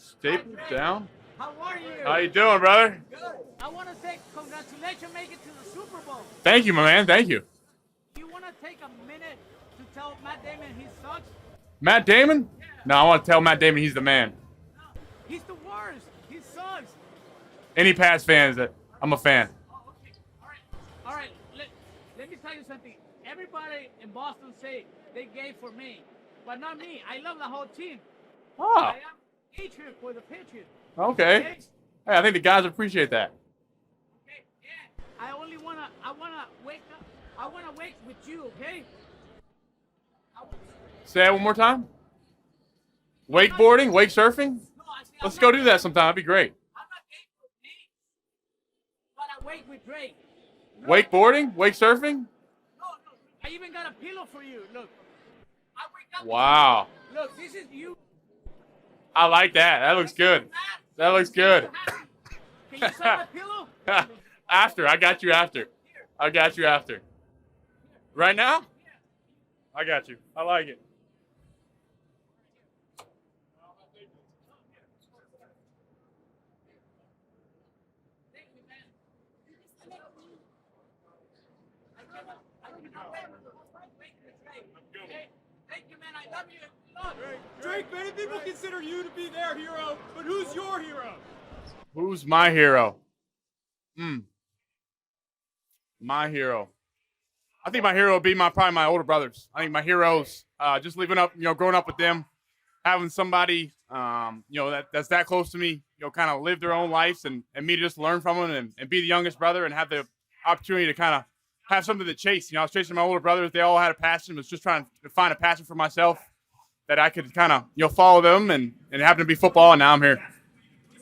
Staple down. How are you? How you doing, brother? Good. I want to say congratulations, make it to the Super Bowl. Thank you, my man. Thank you. Do you want to take a minute to tell Matt Damon he sucks? Matt Damon? Yeah. No, I want to tell Matt Damon he's the man. No, he's the worst. He sucks. Any Pats fans that I'm a fan. Oh, okay. All right. Let me tell you something. Everybody in Boston say they gave for me, but not me. I love the whole team. Oh. I am patriot for the Patriots. Okay. Hey, I think the guys appreciate that. Okay. Yeah. I wanna wake up. I wanna wake with you. Okay. Say that one more time. Wakeboarding, wake surfing. No, Let's go do that sometime. That'd be great. I'm not wake with me, but I wake with Drake. Wakeboarding, wake surfing. No. I even got a pillow for you. Look. I wake up. Wow. Look, this is you. I like that. That looks good. That looks good. Can you sign my pillow? After. I got you after. I got you after. Right now? I got you. I like it. Thank you, man. I love you. Drake, many people consider you to be their hero, but who's your hero? Who's my hero? My hero. I think my hero would be probably my older brothers. I think my heroes, just living up, growing up with them, having somebody, that's that close to me, kind of live their own lives and me to just learn from them and be the youngest brother and have the opportunity to kind of have something to chase. I was chasing my older brothers. They all had a passion. Was just trying to find a passion for myself that I could kind of, follow them and it happened to be football, and now I'm here.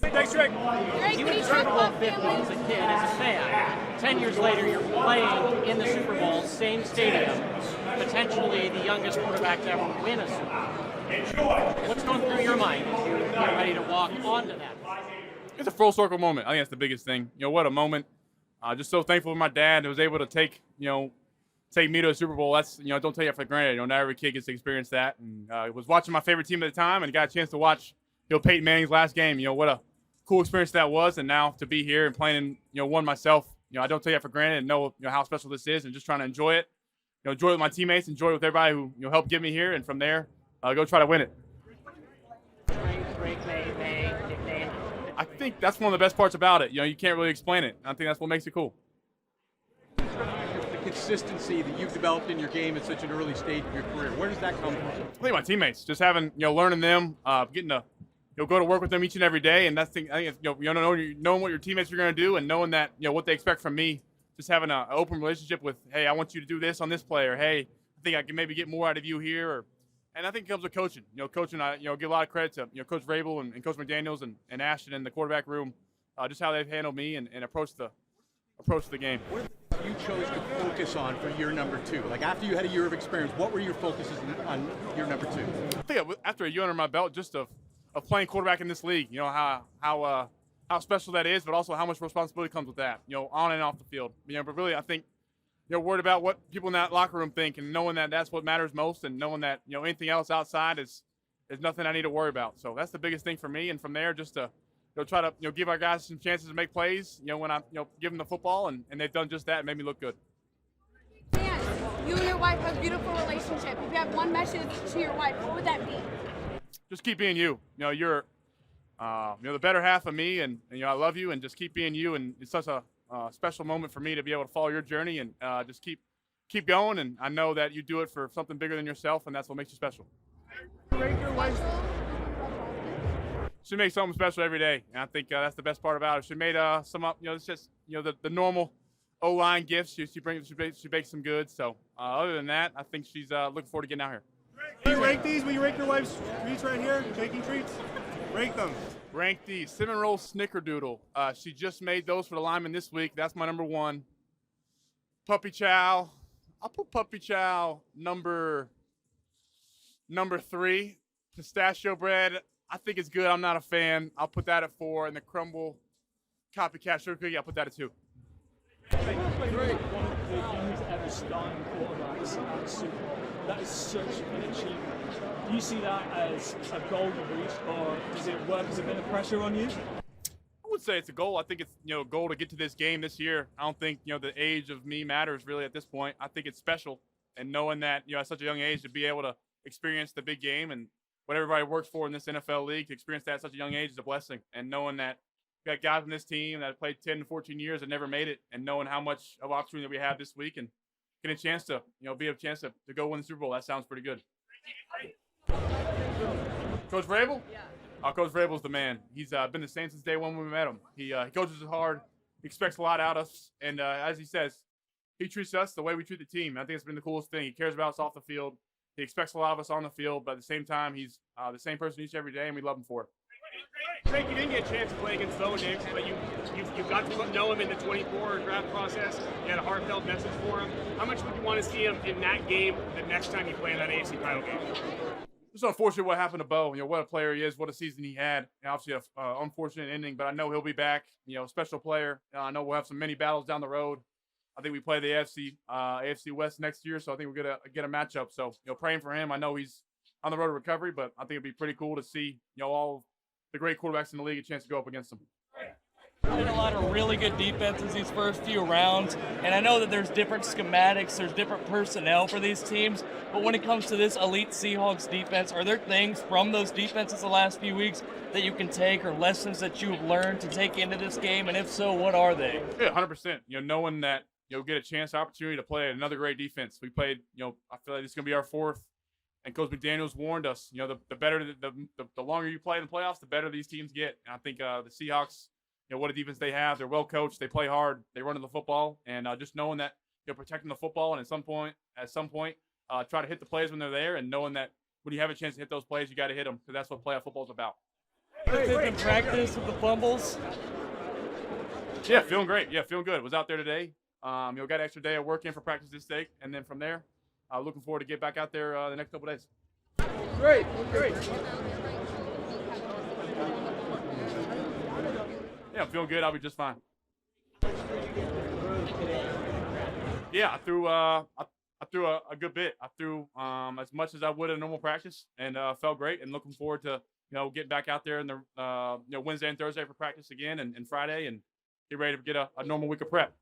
Thanks, Drake. You went to Super Bowl 50 as a kid, as a fan. 10 years later, you're playing in the Super Bowl, same stadium, potentially the youngest quarterback to ever win a Super Bowl. What's going through your mind as you get ready to walk onto that? It's a full circle moment. I think that's the biggest thing. What a moment. Just so thankful for my dad who was able to take me to a Super Bowl. That's, don't take it for granted. Not every kid gets to experience that. And I was watching my favorite team at the time and got a chance to watch, Peyton Manning's last game. What a cool experience that was. And now to be here and playing in, one myself, I don't take that for granted and know, how special this is and just trying to enjoy it. Enjoy it with my teammates, enjoy it with everybody who, helped get me here. And from there, go try to win it. Drake Maye, nickname. I think that's one of the best parts about it. You can't really explain it. I think that's what makes it cool. The consistency that you've developed in your game at such an early stage of your career, where does that come from? I think my teammates, just having, learning them, getting to, go to work with them each and every day. And that's the thing, I think, it's, knowing what your teammates are going to do and knowing that, what they expect from me, just having an open relationship with, hey, I want you to do this on this play, or hey, I think I can maybe get more out of you here. And I think it comes with coaching. Coaching, I, give a lot of credit to, Coach Vrabel and Coach McDaniels and Ashton in the quarterback room, just how they've handled me and approached the game. What are the things you chose to focus on for year number 2? Like after you had a year of experience, what were your focuses on year number 2? I think after a year under my belt, just of playing quarterback in this league, how special that is, but also how much responsibility comes with that, on and off the field. But really, I think, worried about what people in that locker room think and knowing that that's what matters most and knowing that, anything else outside is nothing I need to worry about. So that's the biggest thing for me. And from there, just to, try to, give our guys some chances to make plays, when I, give them the football and they've done just that and made me look good. Dan, you and your wife have a beautiful relationship. If you have one message to your wife, what would that be? Just keep being you. You're, the better half of me, and I love you, and just keep being you. And it's such a special moment for me to be able to follow your journey and just keep going. And I know that you do it for something bigger than yourself, and that's what makes you special. She makes something special every day, and I think that's the best part about it. She made some up. It's just the normal O-line gifts. She bakes some good. So other than that, I think she's looking forward to getting out here. Will you rank these? Will you rank your wife's treats right here? Baking treats? Rank them. Rank these. Cinnamon roll snickerdoodle. She just made those for the linemen this week. That's my number 1. Puppy chow. I'll put puppy chow number 3. Pistachio bread. I think it's good. I'm not a fan. I'll put that at 4. And the crumble copycat sugar cookie, I'll put that at 2. One of the youngest ever starting quarterbacks at the Super Bowl. That is such an achievement. Do you see that as a goal you've reached, or does it work as a bit of pressure on you? I would say it's a goal. I think it's a goal to get to this game this year. I don't think the age of me matters really at this point. I think it's special, and knowing that at such a young age to be able to experience the big game and what everybody works for in this NFL league, to experience that at such a young age is a blessing. And knowing that we got guys in this team that have played 10 to 14 years and never made it, and knowing how much of opportunity we have this week and getting a chance to to go win the Super Bowl, that sounds pretty good. Coach Vrabel? Yeah. Coach Vrabel's the man. He's been the same since day one when we met him. He coaches us hard. He expects a lot out of us. And as he says, he treats us the way we treat the team. I think it's been the coolest thing. He cares about us off the field. He expects a lot of us on the field, but at the same time, he's the same person each and every day, and we love him for it. Drake, you didn't get a chance to play against Bo Nix, but you got to know him in the 24 draft process. You had a heartfelt message for him. How much would you want to see him in that game the next time you play in that AFC title game? It's unfortunate what happened to Bo. What a player he is, what a season he had. Obviously, an unfortunate ending, but I know he'll be back. Special player. I know we'll have some many battles down the road. I think we play the AFC West next year, so I think we're gonna get a matchup. So praying for him. I know he's on the road to recovery, but I think it'd be pretty cool to see all the great quarterbacks in the league a chance to go up against them. Played a lot of really good defenses these first few rounds, and I know that there's different schematics, there's different personnel for these teams, but when it comes to this elite Seahawks defense, are there things from those defenses the last few weeks that you can take, or lessons that you've learned to take into this game, and if so, what are they? Yeah, 100%. Knowing that get a chance, opportunity to play another great defense. We played, I feel like this is going to be our fourth, and Coach McDaniels warned us, the better, the longer you play in the playoffs, the better these teams get. And I think the Seahawks, what a defense they have. They're well coached. They play hard. They run to the football. And just knowing that protecting the football and at some point, try to hit the plays when they're there, and knowing that when you have a chance to hit those plays, you got to hit them, because that's what playoff football is about. In practice with the fumbles? Yeah, feeling great. Yeah, feeling good. Was out there today. Got an extra day of work in for practice this week, and then from there, looking forward to get back out there the next couple days. Great. Yeah, I'm feeling good. I'll be just fine. Yeah, I threw a good bit. I threw as much as I would in normal practice, and felt great. And looking forward to getting back out there in the Wednesday and Thursday for practice again, and Friday, and get ready to get a normal week of prep.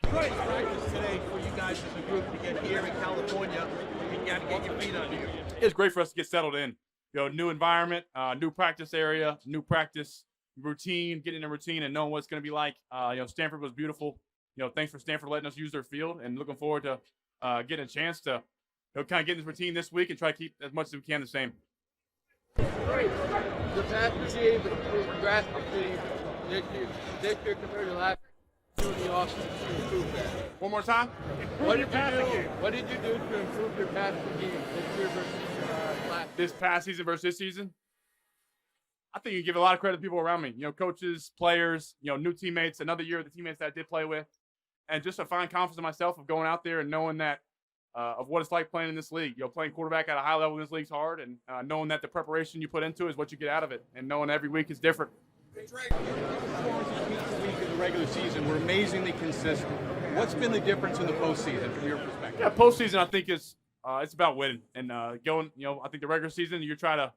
Great practice today for you guys as a group to get here in California. You got to get your feet under you. It's great for us to get settled in. New environment, new practice area, new practice routine, getting in a routine and knowing what it's going to be like. Stanford was beautiful. Thanks for Stanford letting us use their field, and looking forward to getting a chance to kind of get in this routine this week and try to keep as much as we can the same. Great. The past regime improved drastically this year compared to last year. One more time. What did you do to improve your passing game this year versus last year? This past season versus this season? I think you give a lot of credit to people around me. Coaches, players, new teammates, another year of the teammates that I did play with, and just to find confidence in myself of going out there and knowing that of what it's like playing in this league. Playing quarterback at a high level in this league's hard, and knowing that the preparation you put into it is what you get out of it, and knowing every week is different. Week of the regular season, we're amazingly consistent. What's been the difference in the postseason from your perspective? Yeah, postseason I think is it's about winning and going. I think the regular season you try to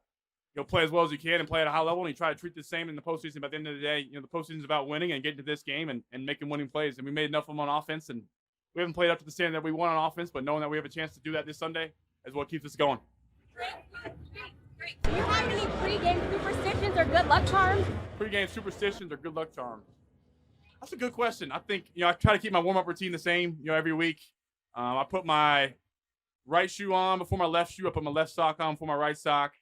play as well as you can and play at a high level, and you try to treat the same in the postseason. But at the end of the day, the postseason is about winning and getting to this game and making winning plays. And we made enough of them on offense, and we haven't played up to the standard that we want on offense. But knowing that we have a chance to do that this Sunday is what keeps us going. Do you have any pre-game superstitions or good luck charms? Pre-game superstitions or good luck charms? That's a good question. I think, I try to keep my warm-up routine the same, every week. I put my right shoe on before my left shoe. I put my left sock on before my right sock.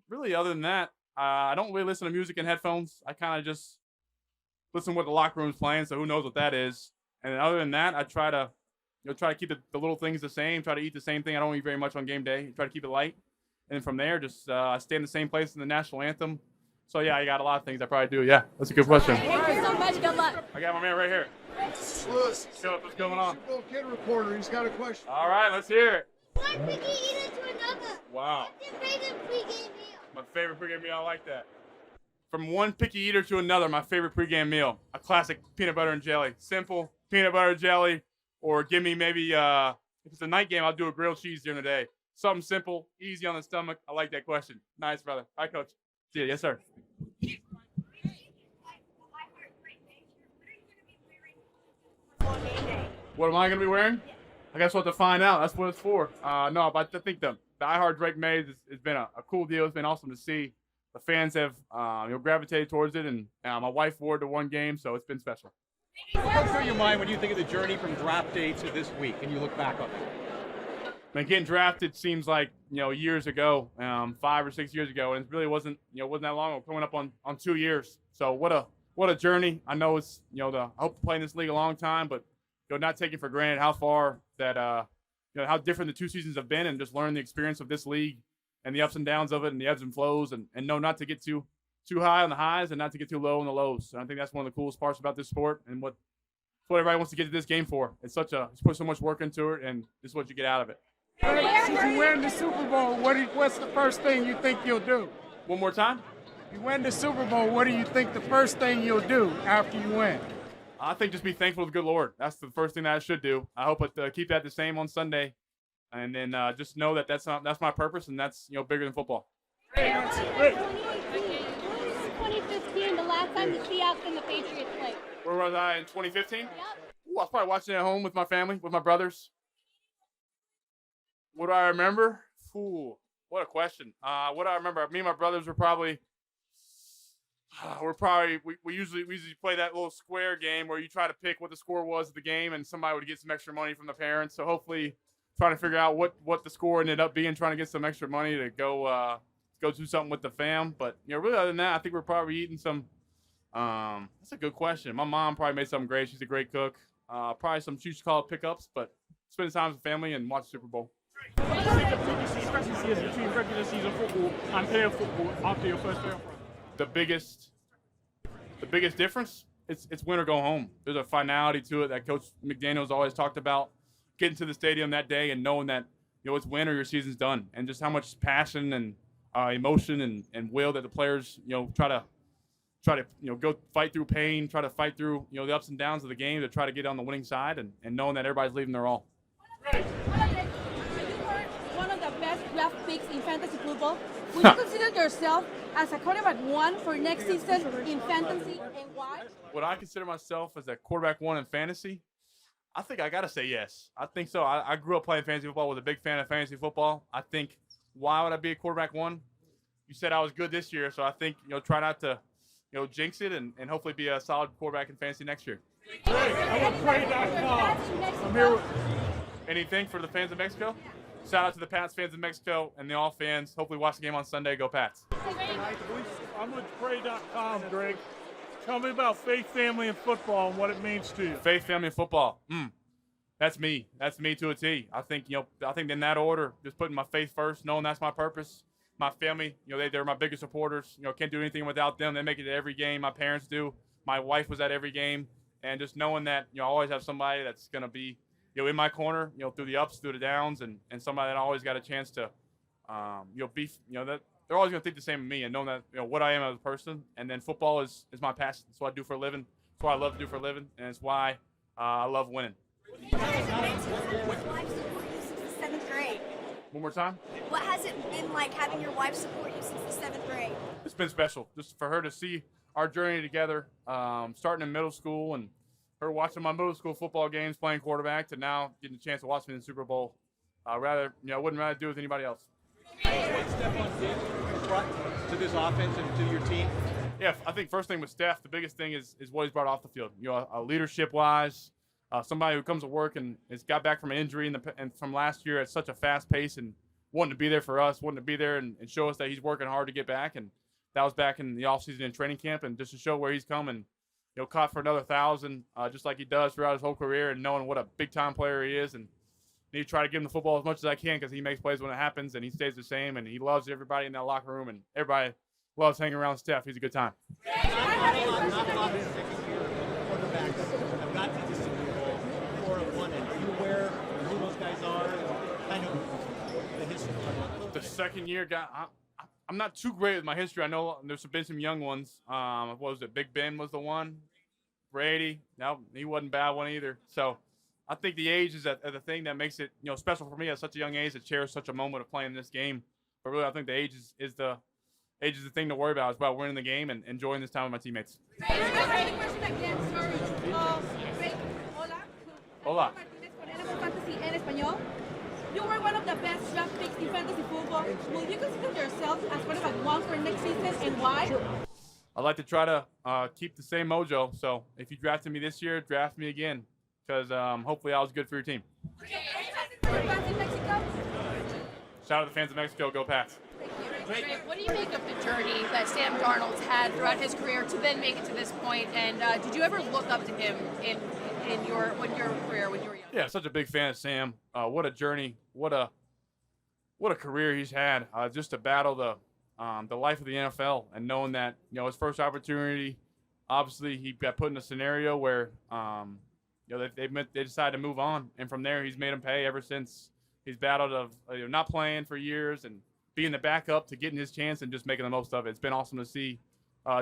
Really, other than that, I don't really listen to music in headphones. I kind of just listen to what the locker room's playing, so who knows what that is. And other than that, I try to, keep the little things the same, try to eat the same thing. I don't eat very much on game day. Try to keep it light. And then from there, just stay in the same place in the national anthem. So, yeah, I got a lot of things I probably do. Yeah, that's a good question. Thank you so much. Good luck. I got my man right here. Lewis. What's going on? Super Bowl kid reporter. He's got a question. All right, let's hear it. One picky eater to another. Wow. What's your favorite pregame meal? My favorite pregame meal, I like that. From one picky eater to another, my favorite pregame meal, a classic peanut butter and jelly. Simple peanut butter and jelly, or give me maybe, if it's a night game, I'll do a grilled cheese during the day. something simple, easy on the stomach. I like that question. Nice, brother. All right, Coach. See you. Yes, sir. What am I going to be wearing? I guess we'll have to find out. That's what it's for. No, but I think the I Heart Drake Maye has been a cool deal. It's been awesome to see. The fans have gravitated towards it, and my wife wore it to one game, so it's been special. What goes through your mind when you think of the journey from draft day to this week, and you look back on it? Man, getting drafted seems like years ago, 5 or 6 years ago, and it really wasn't that long ago. Coming up on 2 years. So what a journey. I know it's I hope to play in this league a long time, but not taking for granted how far that how different the 2 seasons have been, and just learn the experience of this league and the ups and downs of it, and the ebbs and flows, and know not to get too high on the highs and not to get too low on the lows. And I think that's one of the coolest parts about this sport, and what everybody wants to get to this game for. It's put so much work into it, and this is what you get out of it. Since you win the Super Bowl, what's the first thing you think you'll do? One more time? You win the Super Bowl, what do you think the first thing you'll do after you win? I think just be thankful to the good Lord. That's the first thing that I should do. I hope it keep that the same on Sunday, and then just know that that's my purpose, and that's bigger than football. 2015, the last time the Seahawks and the Patriots played. Where was I in 2015? Yep. Ooh, I was probably watching it at home with my family, with my brothers. What do I remember? Ooh, what a question. What do I remember? Me and my brothers were probably. We usually play that little square game where you try to pick what the score was of the game, and somebody would get some extra money from the parents. So hopefully, trying to figure out what the score ended up being, trying to get some extra money to go do something with the fam. But really other than that, I think we're probably eating some. That's a good question. My mom probably made something great. She's a great cook. Probably some she used to call it pickups, but spending time with family and watch the Super Bowl. What do you think the biggest discrepancy is between regular season football and playoff football after your first playoff run? The biggest difference, it's win or go home. There's a finality to it that Coach McDaniel's always talked about. Getting to the stadium that day and knowing that it's win or your season's done, and just how much passion and emotion and will that the players try to go fight through pain, try to fight through the ups and downs of the game to try to get on the winning side, and knowing that everybody's leaving their all. One of the best draft picks in fantasy football. Would you consider yourself as a quarterback 1 for next season in fantasy, and why? Would I consider myself as a quarterback 1 in fantasy? I think I got to say yes. I think so. I grew up playing fantasy football, was a big fan of fantasy football. I think, why would I be a quarterback 1? You said I was good this year, so I think, try not to, jinx it and hopefully be a solid quarterback in fantasy next year. Anything for the fans of Mexico? Shout out to the Pats fans of Mexico and the all fans. Hopefully watch the game on Sunday. Go Pats. I'm with Pray.com, Greg. Tell me about faith, family, and football and what it means to you. Faith, family, and football. That's me. That's me to a T. I think in that order, just putting my faith first, knowing that's my purpose. My family, they're my biggest supporters. Can't do anything without them. They make it to every game. My parents do. My wife was at every game. And just knowing that, I always have somebody that's going to be, in my corner, through the ups, through the downs, and somebody that always got a chance to, be, that they're always going to think the same of me, and knowing that, what I am as a person. And then football is my passion. It's what I do for a living. It's what I love to do for a living, and it's why I love winning. What has it been to with life support you since the 7th grade? One more time. What has it been like having your wife support you since the 7th grade? It's been special, just for her to see our journey together, starting in middle school, and her watching my middle school football games, playing quarterback, to now getting a chance to watch me in the Super Bowl. I wouldn't rather do it with anybody else. Stephon Diggs brought to this offense and to your team? Yeah, I think first thing with Steph, the biggest thing is what he's brought off the field. Leadership-wise, somebody who comes to work and has got back from an injury and from last year at such a fast pace, and wanting to be there for us, wanting to be there and show us that he's working hard to get back. And that was back in the offseason and training camp, and just to show where he's coming. Caught for another 1,000, just like he does throughout his whole career, and knowing what a big-time player he is. And I need to try to give him the football as much as I can, because he makes plays when it happens, and he stays the same, and he loves everybody in that locker room, and everybody loves hanging around Steph. He's a good time. The second year I'm not too great with my history. I know there's been some young ones. What was it? Big Ben was the one. Brady. No, he wasn't a bad one either. So I think the age is the thing that makes it special for me at such a young age to cherish such a moment of playing this game. But really, I think the age is the thing to worry about. It's about winning the game and enjoying this time with my teammates. Hola. You were one of the best draft picks in fantasy football. Will you consider yourself as quarterback one for next season, and why? I'd like to try to keep the same mojo. So if you drafted me this year, draft me again, because hopefully I was good for your team. Shout out to the fans of Mexico. Go Pats. What do you make of the journey that Sam Darnold's had throughout his career to then make it to this point? And did you ever look up to him in your career when you were young? Yeah, such a big fan of Sam. What a journey! What a career he's had. Just to battle the life of the NFL and knowing that his first opportunity, obviously he got put in a scenario where they decided to move on, and from there he's made them pay ever since. He's battled of not playing for years and being the backup to getting his chance and just making the most of it. It's been awesome to see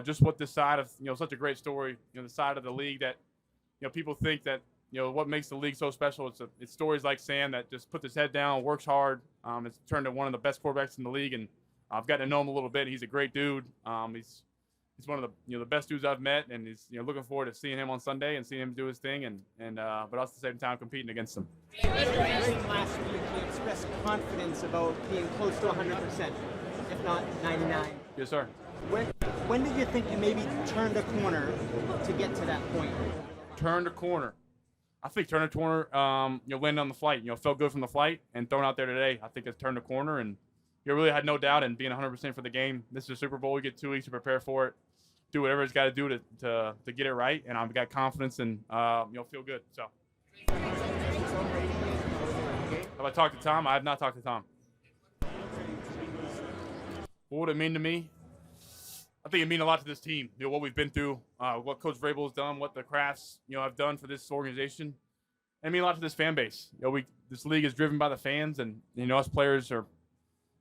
just what this side of such a great story, the side of the league that people think that what makes the league so special. It's stories like Sam that just puts his head down, works hard. It's turned to one of the best quarterbacks in the league, and I've gotten to know him a little bit. He's a great dude. He's one of the the best dudes I've met, and he's looking forward to seeing him on Sunday and seeing him do his thing, but also at the same time competing against him. Last week you expressed confidence about being close to 100%, if not 99. Yes, sir. When did you think you maybe turned a corner to get to that point? Turned a corner. I think turned a corner. Landing on the flight. Felt good from the flight and thrown out there today. I think it's turned a corner, and you really had no doubt in being 100% for the game. This is a Super Bowl. We get 2 weeks to prepare for it. Do whatever it's got to do to get it right, and I've got confidence and feel good. So, have I talked to Tom? I have not talked to Tom. What would it mean to me? I think it means a lot to this team. What we've been through, what Coach Vrabel has done, what the Crafts have done for this organization. It means a lot to this fan base. This league is driven by the fans, and us players are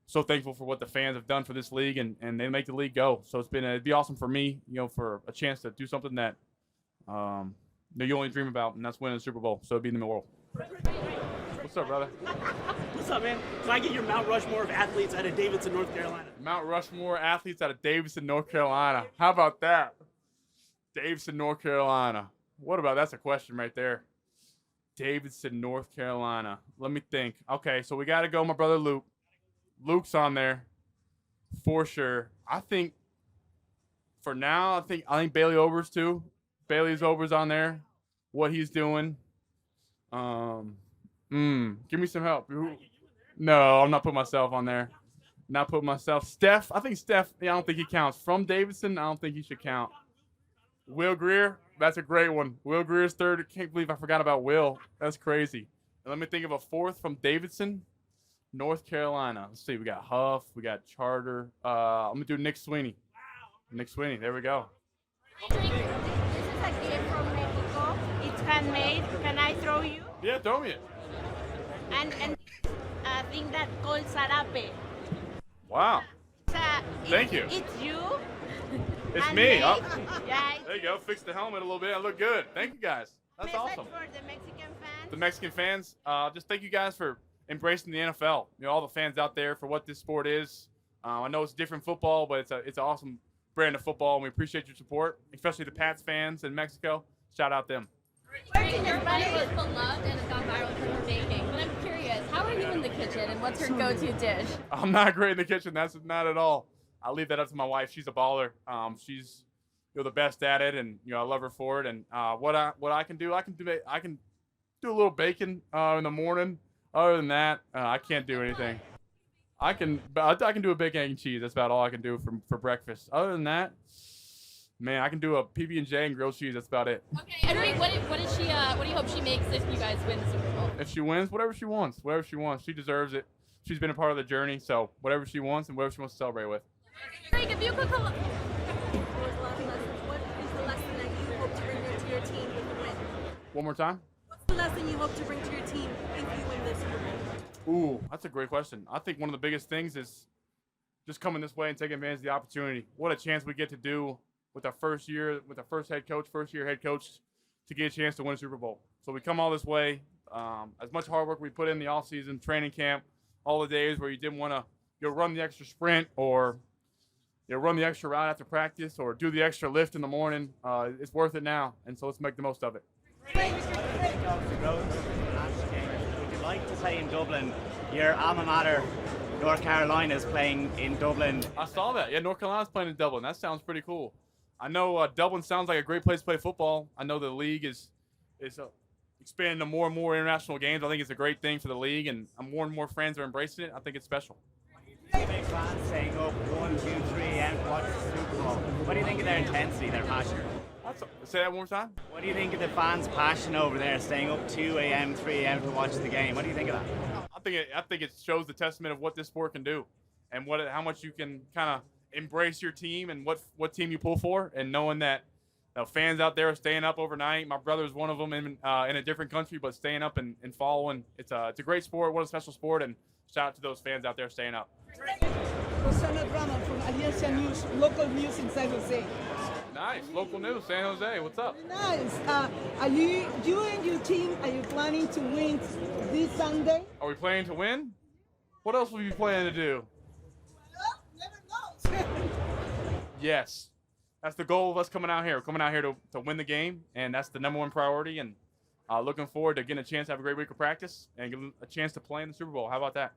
so thankful for what the fans have done for this league, and they make the league go. So it'd be awesome for me, for a chance to do something that you only dream about, and that's winning the Super Bowl. So it'd be in the world. What's up, brother? What's up, man? Can I get your Mount Rushmore of athletes out of Davidson, North Carolina? Mount Rushmore athletes out of Davidson, North Carolina. How about that? Davidson, North Carolina. What about that's a question right there. Davidson, North Carolina. Let me think. Okay, so we got to go, my brother Luke. Luke's on there for sure. I think for now, I think Bailey Overs too. Bailey's Overs on there. What he's doing. Give me some help. No, I'm not putting myself on there. Not putting myself. Steph. I think Steph. I don't think he counts. From Davidson, I don't think he should count. Will Greer. That's a great one. Will Greer's third. I can't believe I forgot about Will. That's crazy. And let me think of a fourth from Davidson. North Carolina. Let's see. We got Huff. We got Charter. I'm going to do Nick Sweeney. Nick Sweeney. There we go. This is a gift from Mexico. It's handmade. Can I throw you? Yeah, throw me it. And a thing that called sarape. Wow. Thank you. It's you. It's me. Oh. Yeah. There you go. Fix the helmet a little bit. I look good. Thank you, guys. That's Message awesome. for the Mexican fans. The Mexican fans, just thank you guys for embracing the NFL. All the fans out there for what this sport is. I know it's different football, but it's an awesome brand of football, and we appreciate your support, especially the Pats fans in Mexico. Shout out them. Everybody is beloved and has gone viral for her baking, but I'm curious, how are you in the kitchen, and what's your go-to dish? I'm not great in the kitchen. That's not at all. I leave that up to my wife. She's a baller. She's the best at it, and I love her for it. And what I can do, I can do a little bacon in the morning. Other than that, I can't do anything. I can do a bacon, egg, and cheese. That's about all I can do for breakfast. Other than that, man, I can do a PB&J and grilled cheese. That's about it. Okay, and wait, what do you hope she makes if you guys win the Super Bowl? If she wins, whatever she wants. She deserves it. She's been a part of the journey, so whatever she wants and whatever she wants to celebrate with. Drake, if you could come. What is the lesson that you hope to bring to your team if you win? One more time. What's the lesson you hope to bring to your team if you win this Super Bowl? Ooh, that's a great question. I think one of the biggest things is just coming this way and taking advantage of the opportunity. What a chance we get to do with our first year head coach to get a chance to win a Super Bowl. So we come all this way, as much hard work we put in the off-season, training camp, all the days where you didn't want to run the extra sprint or run the extra route after practice or do the extra lift in the morning, it's worth it now. And so let's make the most of it. Would you like to play in Dublin? Your alma mater, North Carolina, is playing in Dublin. I saw that. Yeah, North Carolina's playing in Dublin. That sounds pretty cool. I know Dublin sounds like a great place to play football. I know the league is expanding to more and more international games. I think it's a great thing for the league, and more and more fans are embracing it. I think it's special. Big fans staying up 1, 2, 3 a.m. to watch the Super Bowl. What do you think of their intensity, their passion? Say that one more time. What do you think of the fans' passion over there, staying up 2 a.m., 3 a.m. to watch the game? What do you think of that? I think it shows the testament of what this sport can do, and how much you can kind of embrace your team and what team you pull for, and knowing that fans out there are staying up overnight. My brother is one of them in a different country, but staying up and following. It's a great sport. What a special sport, and shout out to those fans out there staying up. Rosanna Drama from Alianza News, local news in San Jose. Nice. Local news, San Jose. What's up? Nice. Are you and your team, are you planning to win this Sunday? Are we planning to win? What else will we be planning to do? Well, never knows. Yes. That's the goal of us coming out here. We're coming out here to win the game, and that's the number one priority. And looking forward to getting a chance to have a great week of practice and get a chance to play in the Super Bowl. How about that?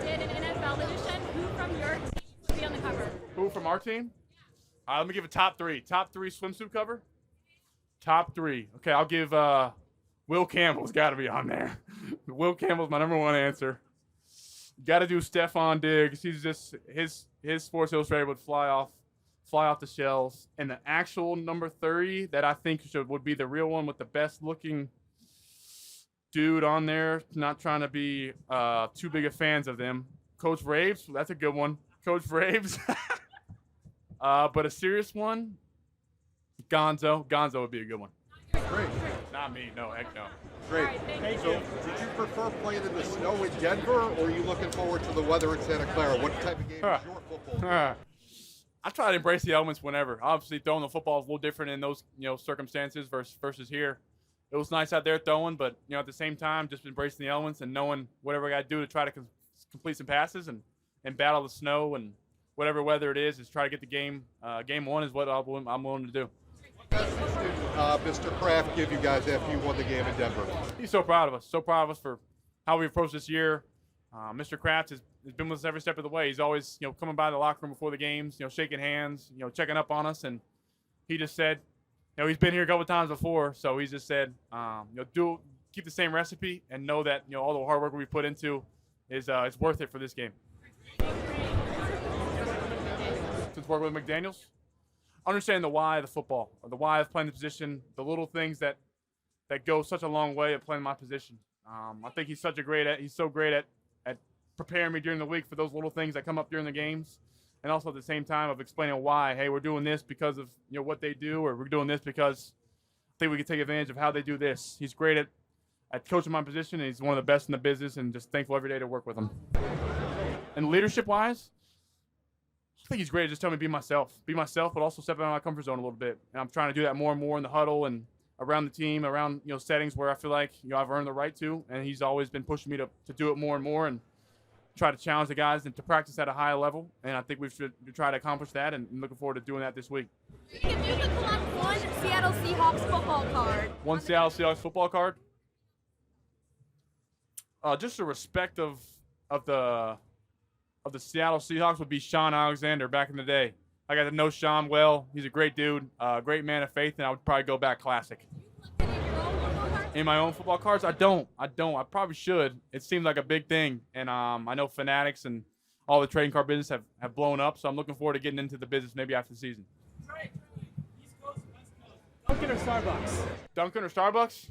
Did an NFL edition. Who from your team would be on the cover? Who from our team? All right, let me give a top three. Top three swimsuit cover? Top three. Okay, I'll give Will Campbell's got to be on there. Will Campbell's my number one answer. Got to do Stephon Diggs. He's just his Sports Illustrated would fly off the shelves. And the actual number 30 that I think would be the real one with the best looking dude on there. Not trying to be too big of fans of them. Coach Raves, that's a good one. Coach Raves. But a serious one, Gonzo. Gonzo would be a good one. Great. Not me. No, heck no. Great. Thank so, you. did you prefer playing in the snow in Denver, or are you looking forward to the weather in Santa Clara? What type of game is your football? I try to embrace the elements whenever. Obviously, throwing the football is a little different in those circumstances versus here. It was nice out there throwing, but at the same time, just embracing the elements and knowing whatever I got to do to try to complete some passes and battle the snow and whatever weather it is try to get the game. Game one is what I'm willing to do. Mr. Kraft give you guys after you won the game in Denver? He's so proud of us. So proud of us for how we approached this year. Mr. Kraft has been with us every step of the way. He's always coming by the locker room before the games, shaking hands, checking up on us, and he just said, he's been here a couple of times before, so he just said, keep the same recipe and know that all the hard work we put into is worth it for this game. Since working with McDaniels, understanding the why of the football, or the why of playing the position, the little things that go such a long way of playing my position. I think he's so great at preparing me during the week for those little things that come up during the games, and also at the same time of explaining why. Hey, we're doing this because of what they do, or we're doing this because I think we can take advantage of how they do this. He's great at coaching my position, and he's one of the best in the business, and just thankful every day to work with him. And leadership-wise, I think he's great at just telling me be myself, but also step out of my comfort zone a little bit. And I'm trying to do that more and more in the huddle and around the team, around settings where I feel like I've earned the right to. And he's always been pushing me to do it more and more and try to challenge the guys and to practice at a high level. And I think we should try to accomplish that, and I'm looking forward to doing that this week. If you could pull out one Seattle Seahawks football card. One Seattle Seahawks football card. Just the respect of the Seattle Seahawks would be Sean Alexander back in the day. I got to know Sean well. He's a great dude, great man of faith, and I would probably go back classic. In my own football cards? I don't. I probably should. It seems like a big thing, and I know Fanatics and all the trading card business have blown up, so I'm looking forward to getting into the business maybe after the season. Dunkin' or Starbucks? Dunkin' or Starbucks?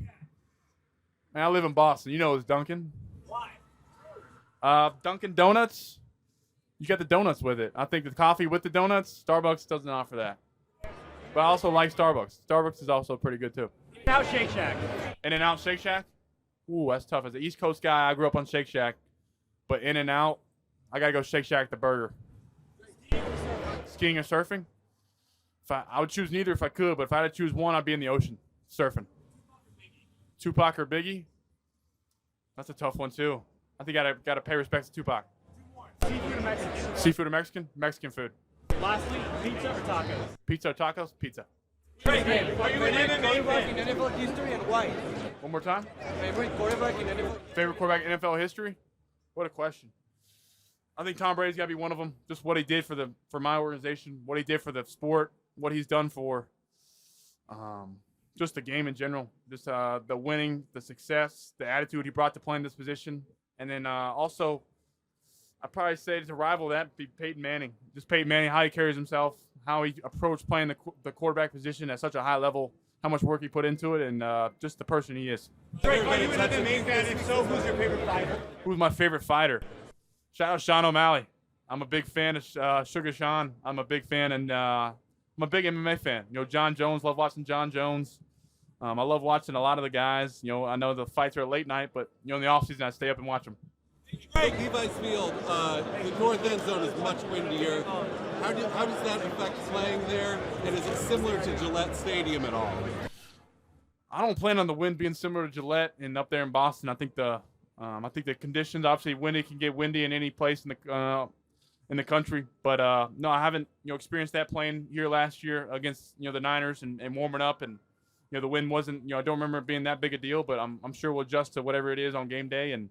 Man, I live in Boston. You know it's Dunkin'. Why? Dunkin' Donuts. You get the donuts with it. I think the coffee with the donuts, Starbucks doesn't offer that. But I also like Starbucks. Starbucks is also pretty good too. In-N-Out Shake Shack. In-N-Out Shake Shack? Ooh, that's tough. As an East Coast guy, I grew up on Shake Shack. But In-N-Out, I got to go Shake Shack the burger. Skiing or surfing? I would choose neither if I could, but if I had to choose one, I'd be in the ocean, surfing. Tupac or Biggie? That's a tough one too. I think gotta pay respect to Tupac. Seafood or Mexican? Seafood or Mexican? Mexican food. Lastly, pizza or tacos? Pizza or tacos? Pizza. Drake Maye, are you an MMA fan? in NFL history and why? One more time. Favorite quarterback in NFL. Favorite quarterback in NFL history? What a question. I think Tom Brady's got to be one of them. Just what he did for my organization, what he did for the sport, what he's done for just the game in general. Just the winning, the success, the attitude he brought to playing this position. And then also, I'd probably say to rival that be Peyton Manning. Just Peyton Manning, how he carries himself, how he approached playing the quarterback position at such a high level, how much work he put into it, and just the person he is. Drake, are you an MMA fan? If so, who's your favorite fighter? Who's my favorite fighter? Shout out Sean O'Malley. I'm a big fan of Sugar Sean. I'm a big fan, and I'm a big MMA fan. You know, John Jones. Love watching John Jones. I love watching a lot of the guys. You know, I know the fights are at late night, but you know, in the off season, I stay up and watch them. Drake, Levi's Field, the north end zone is much windier. How does that affect playing there? And is it similar to Gillette Stadium at all? I don't plan on the wind being similar to Gillette and up there in Boston. I think the conditions, obviously windy, can get windy in any place in the country. But no, I haven't experienced that playing here last year against the Niners and warming up, and the wind wasn't I don't remember it being that big a deal. But I'm sure we'll adjust to whatever it is on game day. And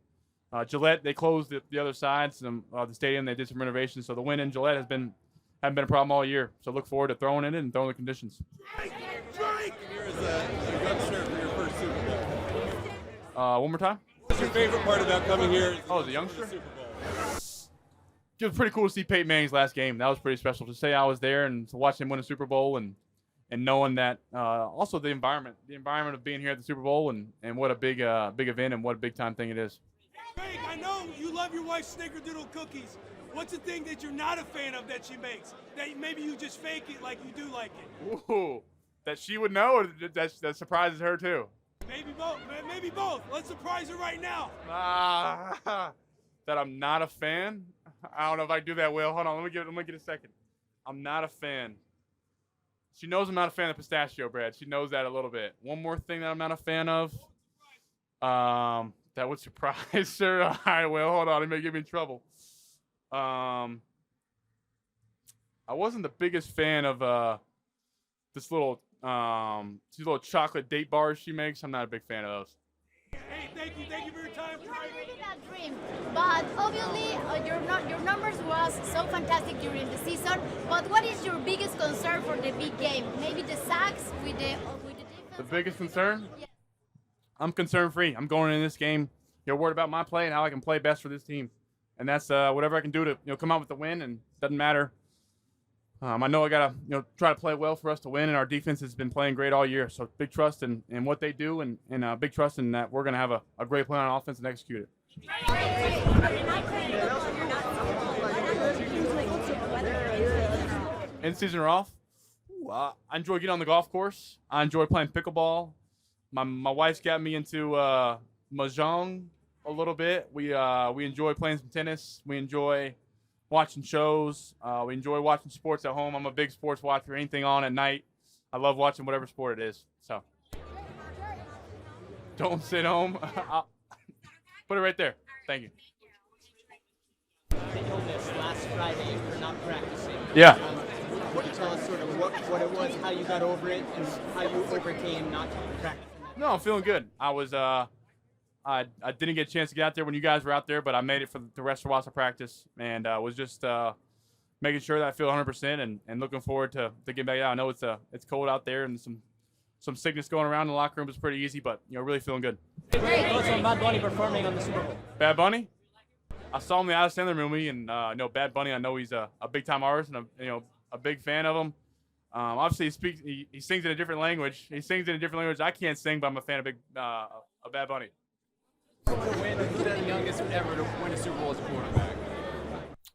Gillette, they closed the other sides of the stadium. They did some renovations, so the wind in Gillette haven't been a problem all year. So look forward to throwing it in and throwing the conditions. Drake! Here is a youngster for your first Super Bowl. One more time. What's your favorite part about coming here? Oh, the youngster? Super Bowl. It was pretty cool to see Peyton Manning's last game. That was pretty special to say I was there and to watch him win a Super Bowl and knowing that also the environment of being here at the Super Bowl and what a big event and what a big time thing it is. Drake, I know you love your wife's snickerdoodle cookies. What's the thing that you're not a fan of that she makes? That maybe you just fake it like you do like it? Ooh, that she would know, or that surprises her too? Maybe both. Maybe both. Let's surprise her right now. That I'm not a fan? I don't know if I can do that well. Hold on, let me get a second. I'm not a fan. She knows I'm not a fan of pistachio bread. She knows that a little bit. One more thing that I'm not a fan of. That would surprise her. All right, well, hold on. It may get me in trouble. I wasn't the biggest fan of these little chocolate date bars she makes. I'm not a big fan of those. Hey, thank you for your time. You are living a dream, but obviously your numbers was so fantastic during the season. But what is your biggest concern for the big game? Maybe the sacks with the defense. The biggest concern? Yeah. I'm concern free. I'm going in this game, worried about my play and how I can play best for this team, and that's whatever I can do to come out with the win. And it doesn't matter. I know I gotta try to play well for us to win, and our defense has been playing great all year. So big trust in what they do, and big trust in that we're gonna have a great plan on offense and execute it. In season or off? I enjoy getting on the golf course. I enjoy playing pickleball. My wife's got me into mahjong a little bit. We enjoy playing some tennis. We enjoy watching shows. We enjoy watching sports at home. I'm a big sports watcher. Anything on at night, I love watching whatever sport it is. So don't sit home. I'll put it right there. Thank you. The illness last Friday for not practicing. Yeah. Can you tell us sort of what it was, how you got over it, and how you overcame not practicing? No, I'm feeling good. I was I didn't get a chance to get out there when you guys were out there, but I made it for the rest of Wassa practice, and was just making sure that I feel 100% and looking forward to getting back out. I know it's cold out there and some sickness going around in the locker room is pretty easy, but really feeling good. Thoughts on Bad Bunny performing on the Super Bowl? Bad Bunny? I saw him in the Adam Sandler movie, and Bad Bunny. I know he's a big time artist, and a big fan of him. Obviously, he sings in a different language. He sings in a different language I can't sing, but I'm a fan of Bad Bunny. Who's the youngest ever to win a Super Bowl as a quarterback?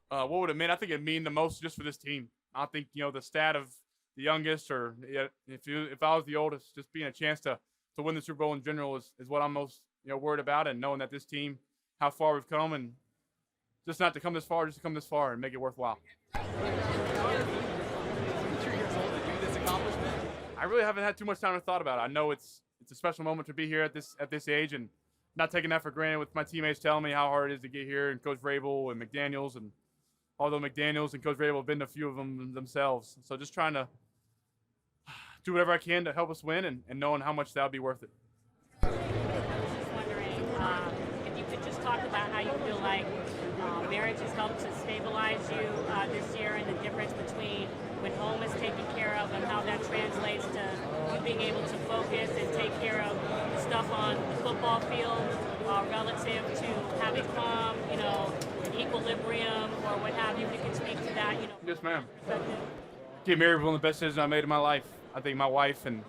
What would it mean? I think it'd mean the most just for this team. I think the stat of the youngest, or if I was the oldest, just being a chance to win the Super Bowl in general is what I'm most worried about, and knowing that this team, how far we've come, and just not to come this far, just to come this far and make it worthwhile. I really haven't had too much time to thought about it. I know it's it's a special moment to be here at this age, and not taking that for granted. With my teammates telling me how hard it is to get here, and Coach Vrabel and McDaniels, and although McDaniels and Coach Vrabel have been to a few of them themselves, so just trying to do whatever I can to help us win, and knowing how much that would be worth it. Just wondering if you could just talk about how you feel like marriage has helped to stabilize you this year, and the difference between when home is taken care of and how that translates to you being able to focus and take care of the stuff on the football field relative to having calm, equilibrium or what have you. If you can speak to that, Yes, ma'am. Getting married was one of the best decisions I made in my life. I think my wife, and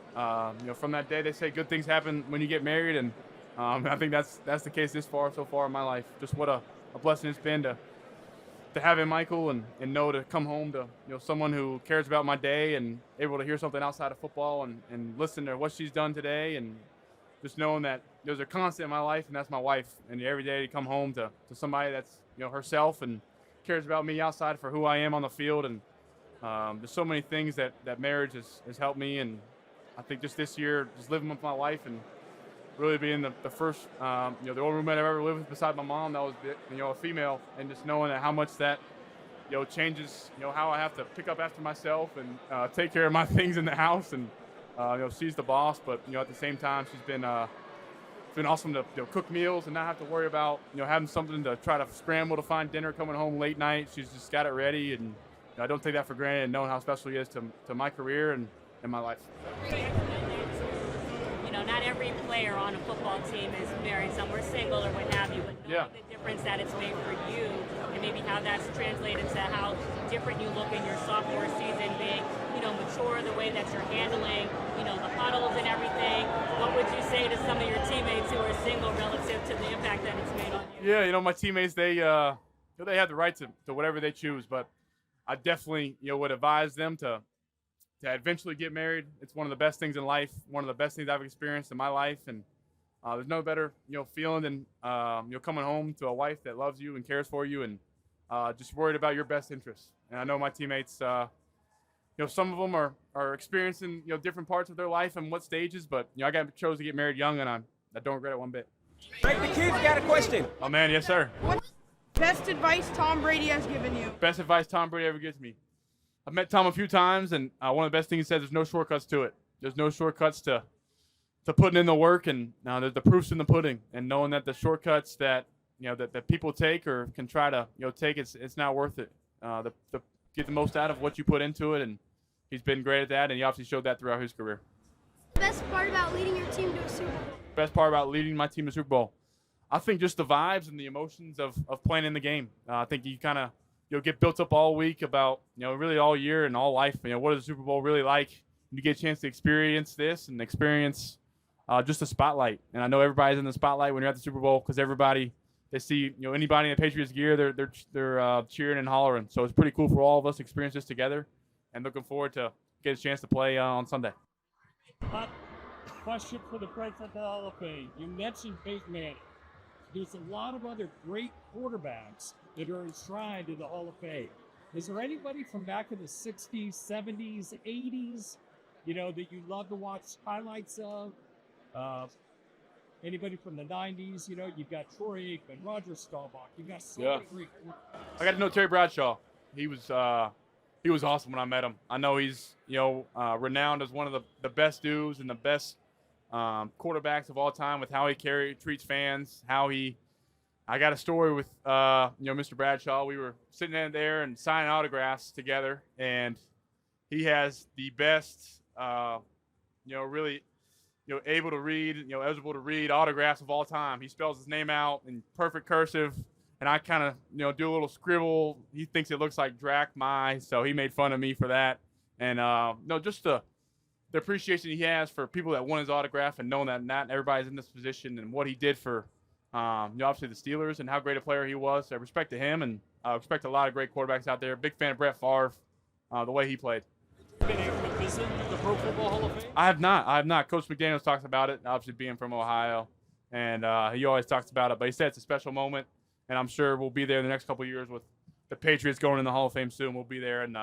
from that day, they say good things happen when you get married, and I think that's the case so far in my life. Just what a blessing it's been to have him, Michael, and know to come home to someone who cares about my day, and able to hear something outside of football, and listen to what she's done today, and just knowing that there's a constant in my life, and that's my wife. And every day to come home to somebody that's herself and cares about me outside for who I am on the field, and there's so many things that marriage has helped me, and I think just this year, just living with my wife and really being the first, the only roommate I've ever lived with beside my mom, that was a female, and just knowing that how much that changes how I have to pick up after myself and take care of my things in the house, and she's the boss, but at the same time she's been awesome to cook meals and not have to worry about having something to try to scramble to find dinner coming home late night. She's just got it ready, and I don't take that for granted, and knowing how special he is to my career and my life. Not every player on a football team is married. Some were single or what have you, but knowing the difference that it's made for you, and maybe how that's translated to how different you look in your sophomore season, being mature, the way that you're handling the huddles and everything. What would you say to some of your teammates who are single relative to the impact that it's made on you? Yeah, my teammates, they have the right to whatever they choose, but I definitely would advise them to eventually get married. It's one of the best things in life, one of the best things I've experienced in my life, and there's no better feeling than coming home to a wife that loves you and cares for you, and just worried about your best interests. And I know my teammates, some of them are experiencing different parts of their life and what stages, but I chose to get married young, and I don't regret it one bit. Drake, the kids got a question. Oh man, yes sir. What's best advice Tom Brady has given you? Best advice Tom Brady ever gives me. I've met Tom a few times, and one of the best things he says, there's no shortcuts to it. There's no shortcuts to putting in the work, and the proof's in the pudding. And knowing that the shortcuts that that people take or can try to take, it's not worth it. Get the most out of what you put into it, and he's been great at that, and he obviously showed that throughout his career. Best part about leading your team to a Super Bowl? Best part about leading my team to Super Bowl, I think just the vibes and the emotions of playing in the game. I think you kind of get built up all week about really all year and all life. What is the Super Bowl really like? You get a chance to experience this and experience just the spotlight. And I know everybody's in the spotlight when you're at the Super Bowl, because everybody, they see anybody in the Patriots gear, they're cheering and hollering. So it's pretty cool for all of us to experience this together, and looking forward to get a chance to play on Sunday. Question for the President of the Hall of Fame. You mentioned Drake Maye. There's a lot of other great quarterbacks that are enshrined in the Hall of Fame. Is there anybody from back in the 60s, 70s, 80s, that you love to watch highlights of? Anybody from the 90s? You've got Troy Aikman, Roger Staubach. You've got so many great quarterbacks. I got to know Terry Bradshaw. He was awesome when I met him. I know he's renowned as one of the best dudes and the best quarterbacks of all time, with how he treats fans, I got a story with Mr. Bradshaw. We were sitting in there and signing autographs together, and he has the best really able to read, eligible to read autographs of all time. He spells his name out in perfect cursive, and I kind of do a little scribble. He thinks it looks like Drake Maye, so he made fun of me for that. And just the appreciation he has for people that want his autograph, and knowing that not everybody's in this position, and what he did for obviously the Steelers, and how great a player he was. So I respect to him, and I respect a lot of great quarterbacks out there. Big fan of Brett Favre, the way he played. Been able to visit the Pro Football Hall of Fame? I have not. Coach McDaniels talks about it, obviously being from Ohio, and he always talks about it. But he said it's a special moment, and I'm sure we'll be there in the next couple of years with the Patriots going in the Hall of Fame soon. We'll be there, and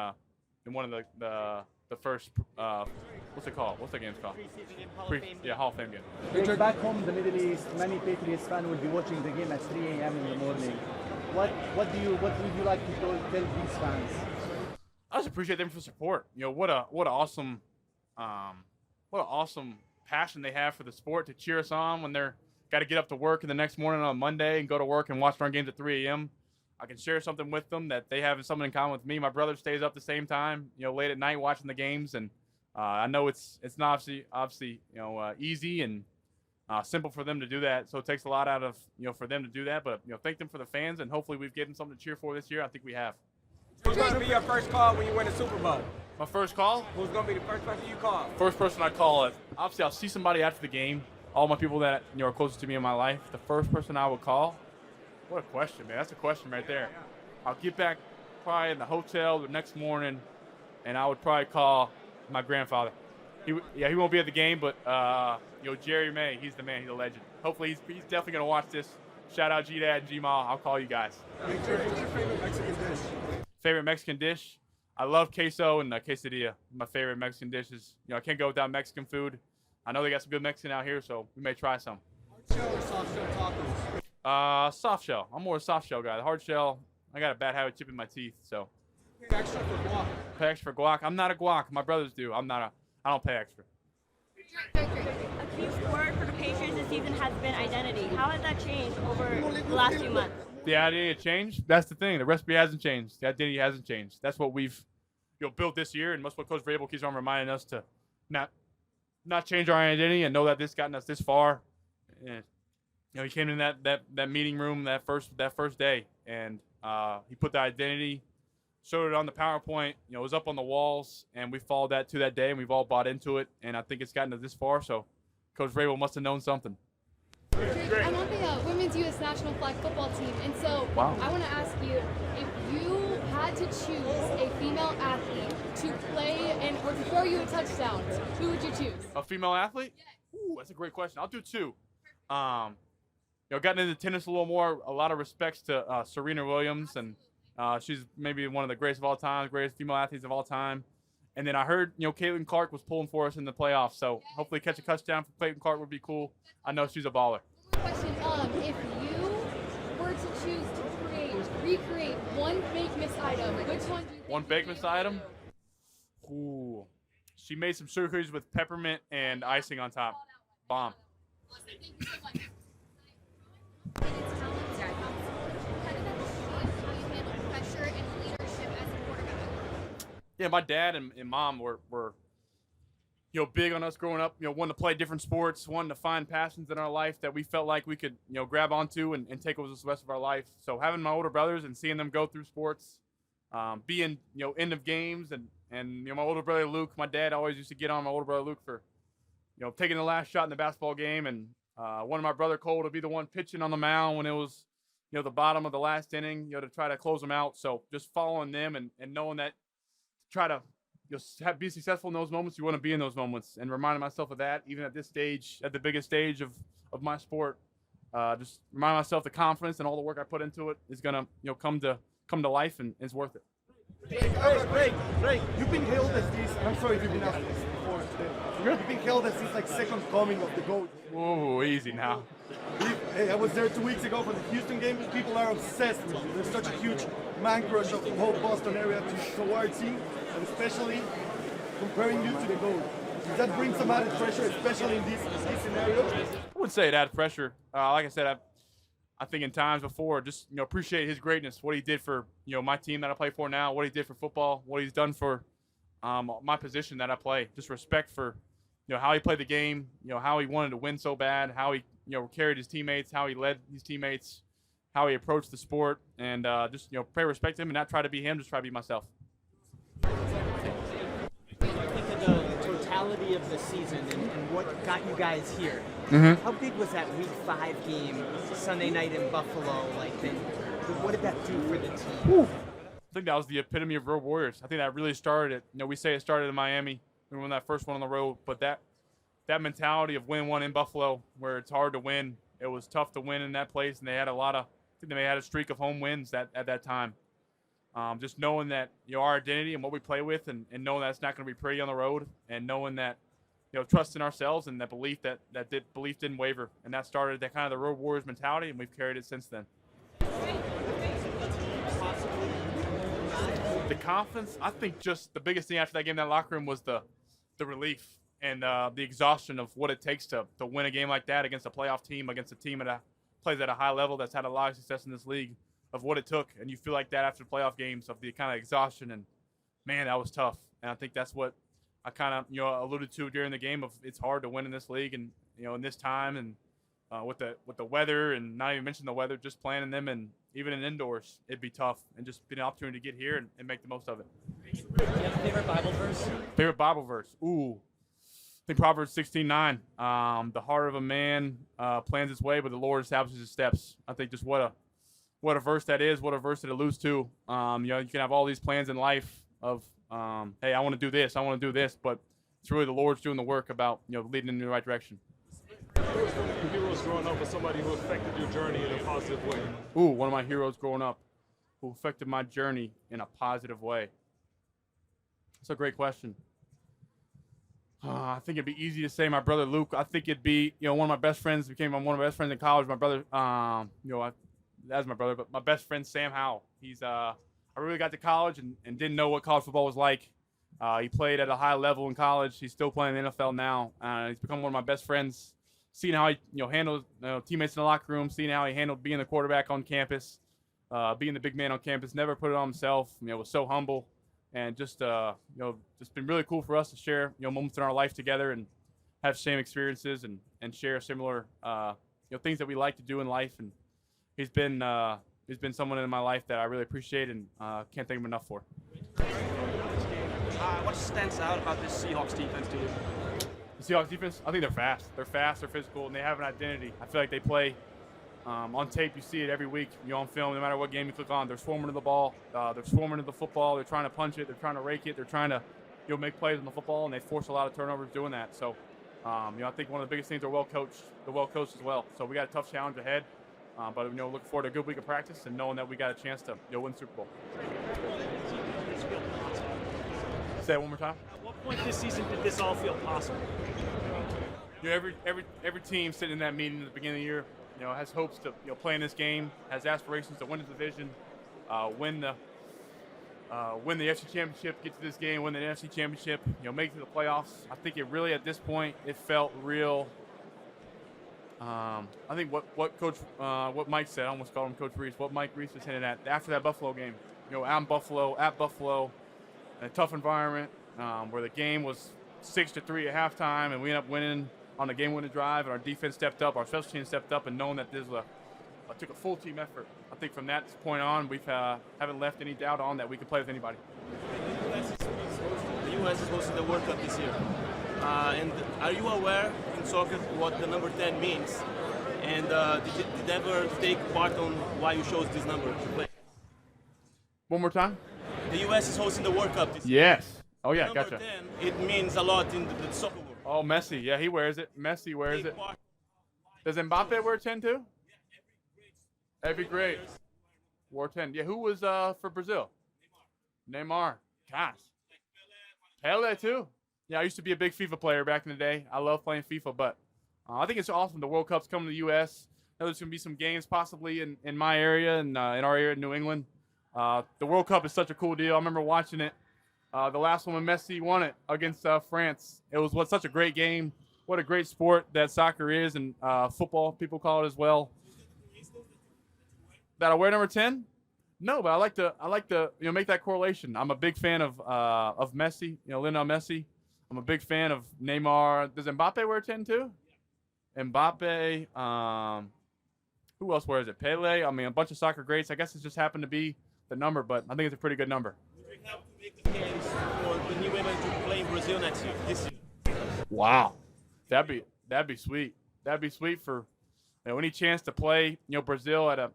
in one of the first what's it called? What's the game's called? Hall of Fame game. Back home in the Middle East, many Patriots fans will be watching the game at 3 a.m. in the morning. What would you like to tell these fans? I just appreciate them for support. You know, what an awesome passion they have for the sport to cheer us on when they're got to get up to work in the next morning on Monday and go to work and watch our games at 3 a.m. I can share something with them that they have something in common with me. My brother stays up the same time, you know, late at night watching the games, and I know it's not obviously you know easy and simple for them to do that. So it takes a lot out of for them to do that. But thank them for the fans, and hopefully we've given them something to cheer for this year. I think we have. Who's going to be your first call when you win a Super Bowl? My first call? Who's going to be the first person you call? First person I call is obviously I'll see somebody after the game. All my people that are closest to me in my life. The first person I would call. What a question, man! That's a question right there. I'll get back probably in the hotel the next morning, and I would probably call my grandfather. He won't be at the game, but Drake Maye, he's the man. He's a legend. Hopefully, he's definitely gonna watch this. Shout out G-Dad and G-Ma. I'll call you guys. What's your favorite Mexican dish? Favorite Mexican dish? I love queso and quesadilla. My favorite Mexican dish is, I can't go without Mexican food. I know they got some good Mexican out here, so we may try some. Hard shell or soft shell tacos? Soft shell. I'm more a soft shell guy. The hard shell, I got a bad habit of chipping my teeth, so. Pay extra for guac. Pay extra for guac? I'm not a guac. My brothers do. I don't pay extra. A key word for the Patriots this season has been identity. How has that changed over the last few months? The identity changed? That's the thing. The recipe hasn't changed. The identity hasn't changed. That's what we've built this year, and that's what Coach Vrabel keeps on reminding us to not change our identity and know that this gotten us this far. And he came in that meeting room that first day, and he put the identity, showed it on the PowerPoint. It was up on the walls, and we followed that to that day, and we've all bought into it. And I think it's gotten us this far. So Coach Vrabel must have known something. I'm on the women's U.S. national flag football team, and so I want to ask you, if you had to choose a female athlete to play or to throw you a touchdown, who would you choose? A female athlete? Yes. Ooh, that's a great question. I'll do two. Gotten into tennis a little more. A lot of respects to Serena Williams, and she's maybe one of the greatest of all time, greatest female athletes of all time. And then I heard, Caitlin Clark was pulling for us in the playoffs, so hopefully catch a touchdown for Caitlin Clark would be cool. I know she's a baller. Question: if you were to choose to recreate one Bakemas item, which one do you think? One Bakemas item? Ooh, she made some sugar cookies with peppermint and icing on top. Bomb. Yeah, my dad and mom were big on us growing up, wanting to play different sports, wanting to find passions in our life that we felt like we could, grab onto and take with us the rest of our life. So having my older brothers and seeing them go through sports, being, end of games and my older brother Luke, my dad always used to get on my older brother Luke for, taking the last shot in the basketball game, and one of my brother Cole to be the one pitching on the mound when it was, the bottom of the last inning, to try to close them out. So just following them and knowing that try to be successful in those moments, you want to be in those moments, and reminding myself of that even at this stage, at the biggest stage of my sport. Just remind myself the confidence and all the work I put into it is gonna come to life, and it's worth it. Drake, you've been hailed as this, and I'm sorry if you've been asked this before today. You've been hailed as this second coming of the GOAT. Whoa, easy now. Hey, I was there 2 weeks ago for the Houston game. People are obsessed with you. There's such a huge man crush of the whole Boston area towards you, and especially comparing you to the GOAT. Does that bring some added pressure, especially in this scenario? I wouldn't say it added pressure. Like I said, I think in times before, just appreciate his greatness, what he did for my team that I play for now, what he did for football, what he's done for my position that I play. Just respect for how he played the game, how he wanted to win so bad, how he carried his teammates, how he led his teammates, how he approached the sport, and just pay respect to him and not try to be him, just try to be myself. Think of the totality of the season and what got you guys here. Mm-hmm. How big was that Week 5 game Sunday night in Buffalo? What did that do for the team? Ooh. I think that was the epitome of Road Warriors. I think that really started it. We say it started in Miami. We won that first one on the road, but that mentality of win one in Buffalo, where it's hard to win, it was tough to win in that place, and they had a streak of home wins at that time. Just knowing that, our identity and what we play with, and knowing that it's not going to be pretty on the road, and knowing that, trust in ourselves and that belief belief didn't waver, and that started that kind of the Road Warriors mentality, and we've carried it since then. The confidence, I think just the biggest thing after that game in that locker room was the relief and the exhaustion of what it takes to win a game like that against a playoff team, against a team that plays at a high level that's had a lot of success in this league, of what it took. And you feel like that after the playoff games, of the kind of exhaustion, and man, that was tough. And I think that's what I kind of alluded to during the game, of it's hard to win in this league, and in this time, and with the weather, and not even mention the weather, just playing in them, and even in indoors, it'd be tough. And just being an opportunity to get here and make the most of it. Do you have a favorite Bible verse? Favorite Bible verse? Ooh, I think Proverbs 16:9. The heart of a man plans his way, but the Lord establishes his steps. I think just what a verse that is, what a verse it alludes to. You can have all these plans in life of, hey, I want to do this, I want to do this, but it's really the Lord's doing the work about, leading in the right direction. Who was one of your heroes growing up, or somebody who affected your journey in a positive way? Ooh, one of my heroes growing up who affected my journey in a positive way. That's a great question. I think it'd be easy to say my brother Luke. I think it'd be, one of my best friends became one of my best friends in college. My brother, that's my brother, but my best friend Sam Howell. I really got to college and didn't know what college football was like. He played at a high level in college. He's still playing in the NFL now. He's become one of my best friends. Seeing how he handled teammates in the locker room, seeing how he handled being the quarterback on campus, being the big man on campus, never put it on himself. Was so humble, and just just been really cool for us to share moments in our life together and have same experiences and share similar things that we like to do in life. And he's been someone in my life that I really appreciate and can't thank him enough for. What stands out about this Seahawks defense to you? The Seahawks defense, I think they're fast. They're fast, they're physical, and they have an identity. I feel like they play on tape. You see it every week, on film, no matter what game you click on. They're swarming to the ball. They're swarming to the football. They're trying to punch it. They're trying to rake it. They're trying to make plays on the football, and they force a lot of turnovers doing that. So, I think one of the biggest things, they're well coached. They're well coached as well. So we got a tough challenge ahead. But looking forward to a good week of practice and knowing that we got a chance to win the Super Bowl. Say it one more time. At what point this season did this all feel possible? Every team sitting in that meeting at the beginning of the year, has hopes to play in this game, has aspirations to win the division, win the FC Championship, get to this game, win the NFC Championship, make it to the playoffs. I think it really, at this point, it felt real. I think what Mike said, I almost called him Coach Reese, what Mike Reese was hinting at after that Buffalo game. At Buffalo, in a tough environment, where the game was 6-3 at halftime, and we ended up winning on the game-winning drive, and our defense stepped up, our special team stepped up, and knowing that this took a full team effort. I think from that point on, we haven't left any doubt on that we can play with anybody. The U.S. is hosting the World Cup this year. And are you aware in soccer what the number 10 means? And did you ever take part on why you chose this number to play? One more time? The U.S. is hosting the World Cup this year. Yes. Oh, yeah, number gotcha. 10, it means a lot in the soccer world. Oh, Messi. Yeah, he wears it. Messi wears it. Does Mbappe wear 10 too? Every great. Wore 10. Yeah, who was for Brazil? Neymar. Gosh. Pele too. Yeah, I used to be a big FIFA player back in the day. I love playing FIFA, but I think it's awesome the World Cup's coming to the U.S. There's going to be some games possibly in my area and in our area in New England. The World Cup is such a cool deal. I remember watching it. The last one when Messi won it against France. It was such a great game. What a great sport that soccer is, and football, people call it as well. That I wear number 10? No, but I like to make that correlation. I'm a big fan of Messi, Lionel Messi. I'm a big fan of Neymar. Does Mbappe wear 10 too? Mbappe. Who else wears it? Pele. I mean, a bunch of soccer greats. I guess it just happened to be the number, but I think it's a pretty good number. Would you have to make the case for the new women to play in Brazil next year, this year? Wow, that'd be sweet. That'd be sweet for any chance to play. Brazil at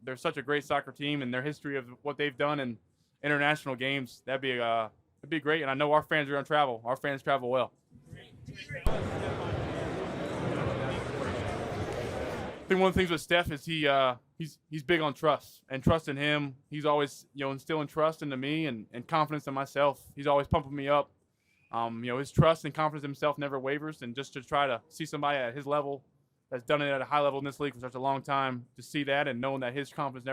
they're such a great soccer team, and their history of what they've done in international games. That'd be great. And I know our fans are gonna travel. Our fans travel well. I think one of the things with Steph is he's big on trust and trust in him. He's always, instilling trust into me and confidence in myself. He's always pumping me up. His trust and confidence in himself never wavers, and just to try to see somebody at his level that's done it at a high level in this league for such a long time, to see that and knowing that his confidence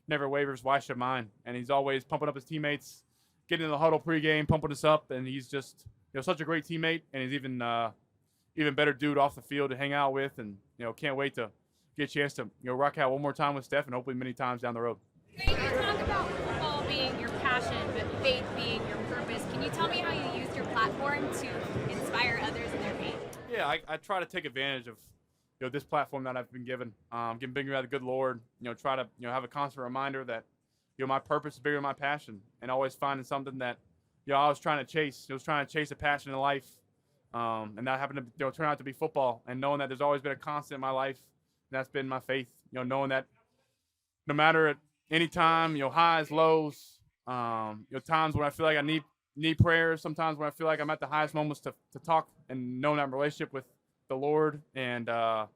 never wavers, why should mine? And he's always pumping up his teammates, getting in the huddle pregame, pumping us up, and he's just such a great teammate, and he's even better dude off the field to hang out with, and can't wait to get a chance to rock out one more time with Steph and hopefully many times down the road. You talk about football being your passion, but faith being your purpose. Can you tell me how you use your platform to inspire others in their faith? Yeah, I try to take advantage of this platform that I've been given. Getting bigger by the good Lord. Try to have a constant reminder that my purpose is bigger than my passion, and always finding something that I was trying to chase. I was trying to chase a passion in life, and that happened to turn out to be football. And knowing that there's always been a constant in my life, and that's been my faith. Knowing that no matter at any time, highs, lows, times when I feel like I need prayers, sometimes when I feel like I'm at the highest moments to talk and know that relationship with the Lord, and a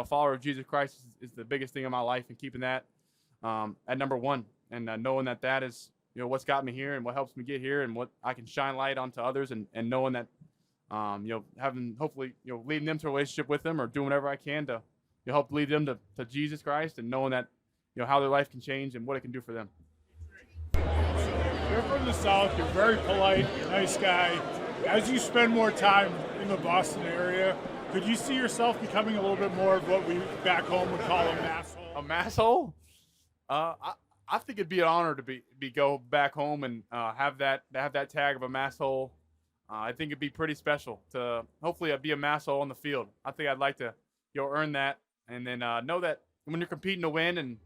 follower of Jesus Christ is the biggest thing in my life, and keeping that at number one, and knowing that is what's got me here and what helps me get here, and what I can shine light onto others, and knowing that having hopefully leading them to a relationship with them, or doing whatever I can to help lead them to Jesus Christ, and knowing that how their life can change and what it can do for them. You're from the South. You're very polite, nice guy. As you spend more time in the Boston area, could you see yourself becoming a little bit more of what we back home would call a masshole? A masshole? I think it'd be an honor to go back home and have that tag of a masshole. I think it'd be pretty special to hopefully be a masshole on the field. I think I'd like to earn that, and then know that when you're competing to win, and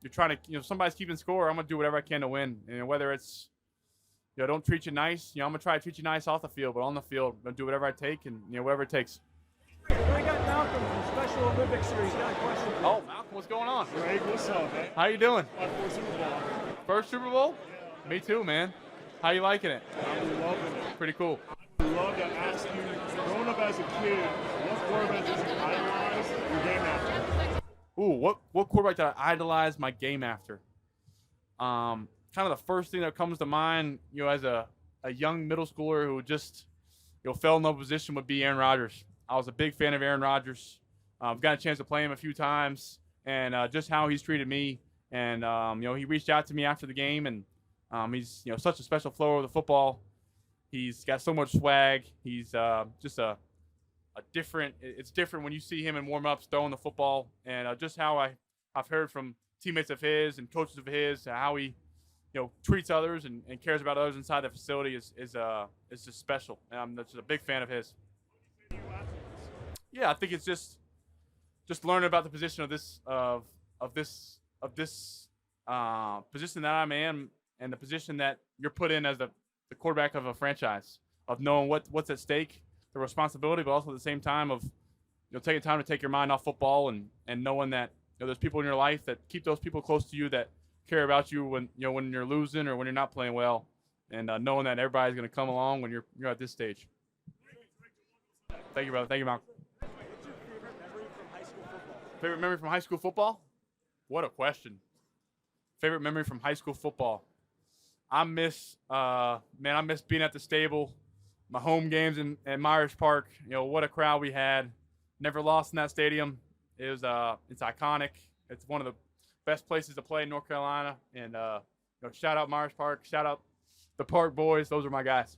you're trying to somebody's keeping score, I'm gonna do whatever I can to win. And whether it's don't treat you nice, I'm gonna try to treat you nice off the field, but on the field, I'm gonna do whatever I take, and whatever it takes. We got Malcolm from Special Olympics Series. Got a question. Oh, Malcolm, what's going on? Greg, what's up, man? How you doing? My first Super Bowl. First Super Bowl? Yeah. Me too, man. How you liking it? I'm loving it. Pretty cool. I'd love to ask you, growing up as a kid, what quarterback did you idolize your game after? Ooh, what quarterback did I idolize my game after? Kind of the first thing that comes to mind, as a young middle schooler who just, fell in love with position, would be Aaron Rodgers. I was a big fan of Aaron Rodgers. I've got a chance to play him a few times, and just how he's treated me. And he reached out to me after the game, and he's such a special flow of the football. He's got so much swag. He's just a different. It's different when you see him in warm-ups throwing the football, and just how I've heard from teammates of his and coaches of his, how he treats others and cares about others inside the facility is just special. And I'm just a big fan of his. Yeah, I think it's just learning about the position of this position that I'm in, and the position that you're put in as the quarterback of a franchise, of knowing what's at stake, the responsibility, but also at the same time of taking time to take your mind off football, and knowing that there's people in your life that keep those people close to you that care about you when when you're losing or when you're not playing well, and knowing that everybody's going to come along when you're at this stage. Thank you, brother. Thank you, Malcolm. Favorite memory from high school football? What a question. Favorite memory from high school football? I miss being at the stable, my home games in Myers Park. What a crowd we had. Never lost in that stadium. It's iconic. It's one of the best places to play in North Carolina. And shout out Myers Park. Shout out the Park boys. Those are my guys.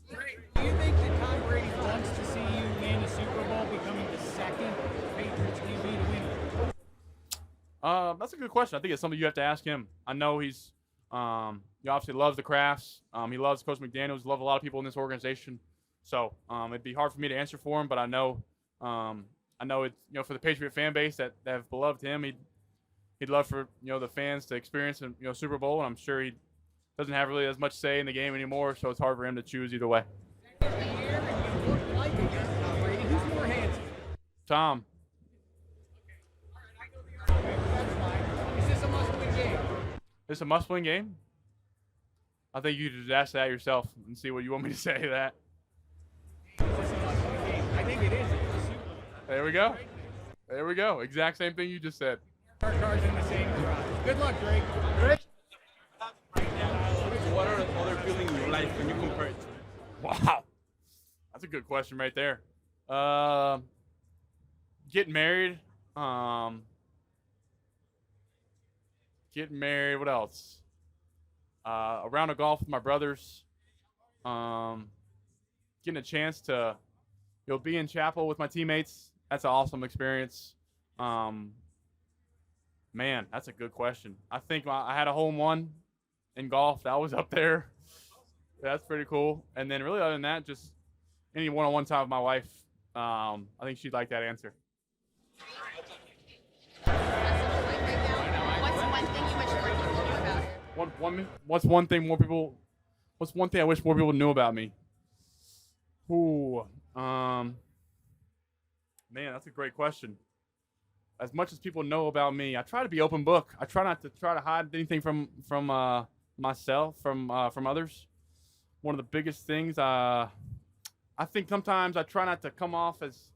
Do you think that Tom Brady wants to see you win a Super Bowl, becoming the second Patriots QB to win it? That's a good question. I think it's something you have to ask him. I know he's he obviously loves the crafts. He loves Coach McDaniels. Loves a lot of people in this organization. So it'd be hard for me to answer for him, but I know it's for the Patriot fan base that have beloved him. He'd love for the fans to experience a Super Bowl, and I'm sure he doesn't have really as much say in the game anymore. So it's hard for him to choose either way. Tom. Is this a must-win game? This a must-win game? I think you just ask that yourself and see what you want me to say to that. I think it is. There we go. There we go. Exact same thing you just said. Our car's in the same garage. Good luck, Drake. What are other feelings in your life when you compare it to? Wow. That's a good question right there. Getting married. Getting married. What else? A round of golf with my brothers. Getting a chance to, be in chapel with my teammates. That's an awesome experience. Man, that's a good question. I think I had a hole in one in golf. That was up there. That's pretty cool. And then really other than that, just any one-on-one time with my wife. I think she'd like that answer. What's one thing I wish more people knew about me? Ooh, man, that's a great question. As much as people know about me, I try to be open book. I try not to hide anything from myself, from others. One of the biggest things, I think sometimes I try not to come off as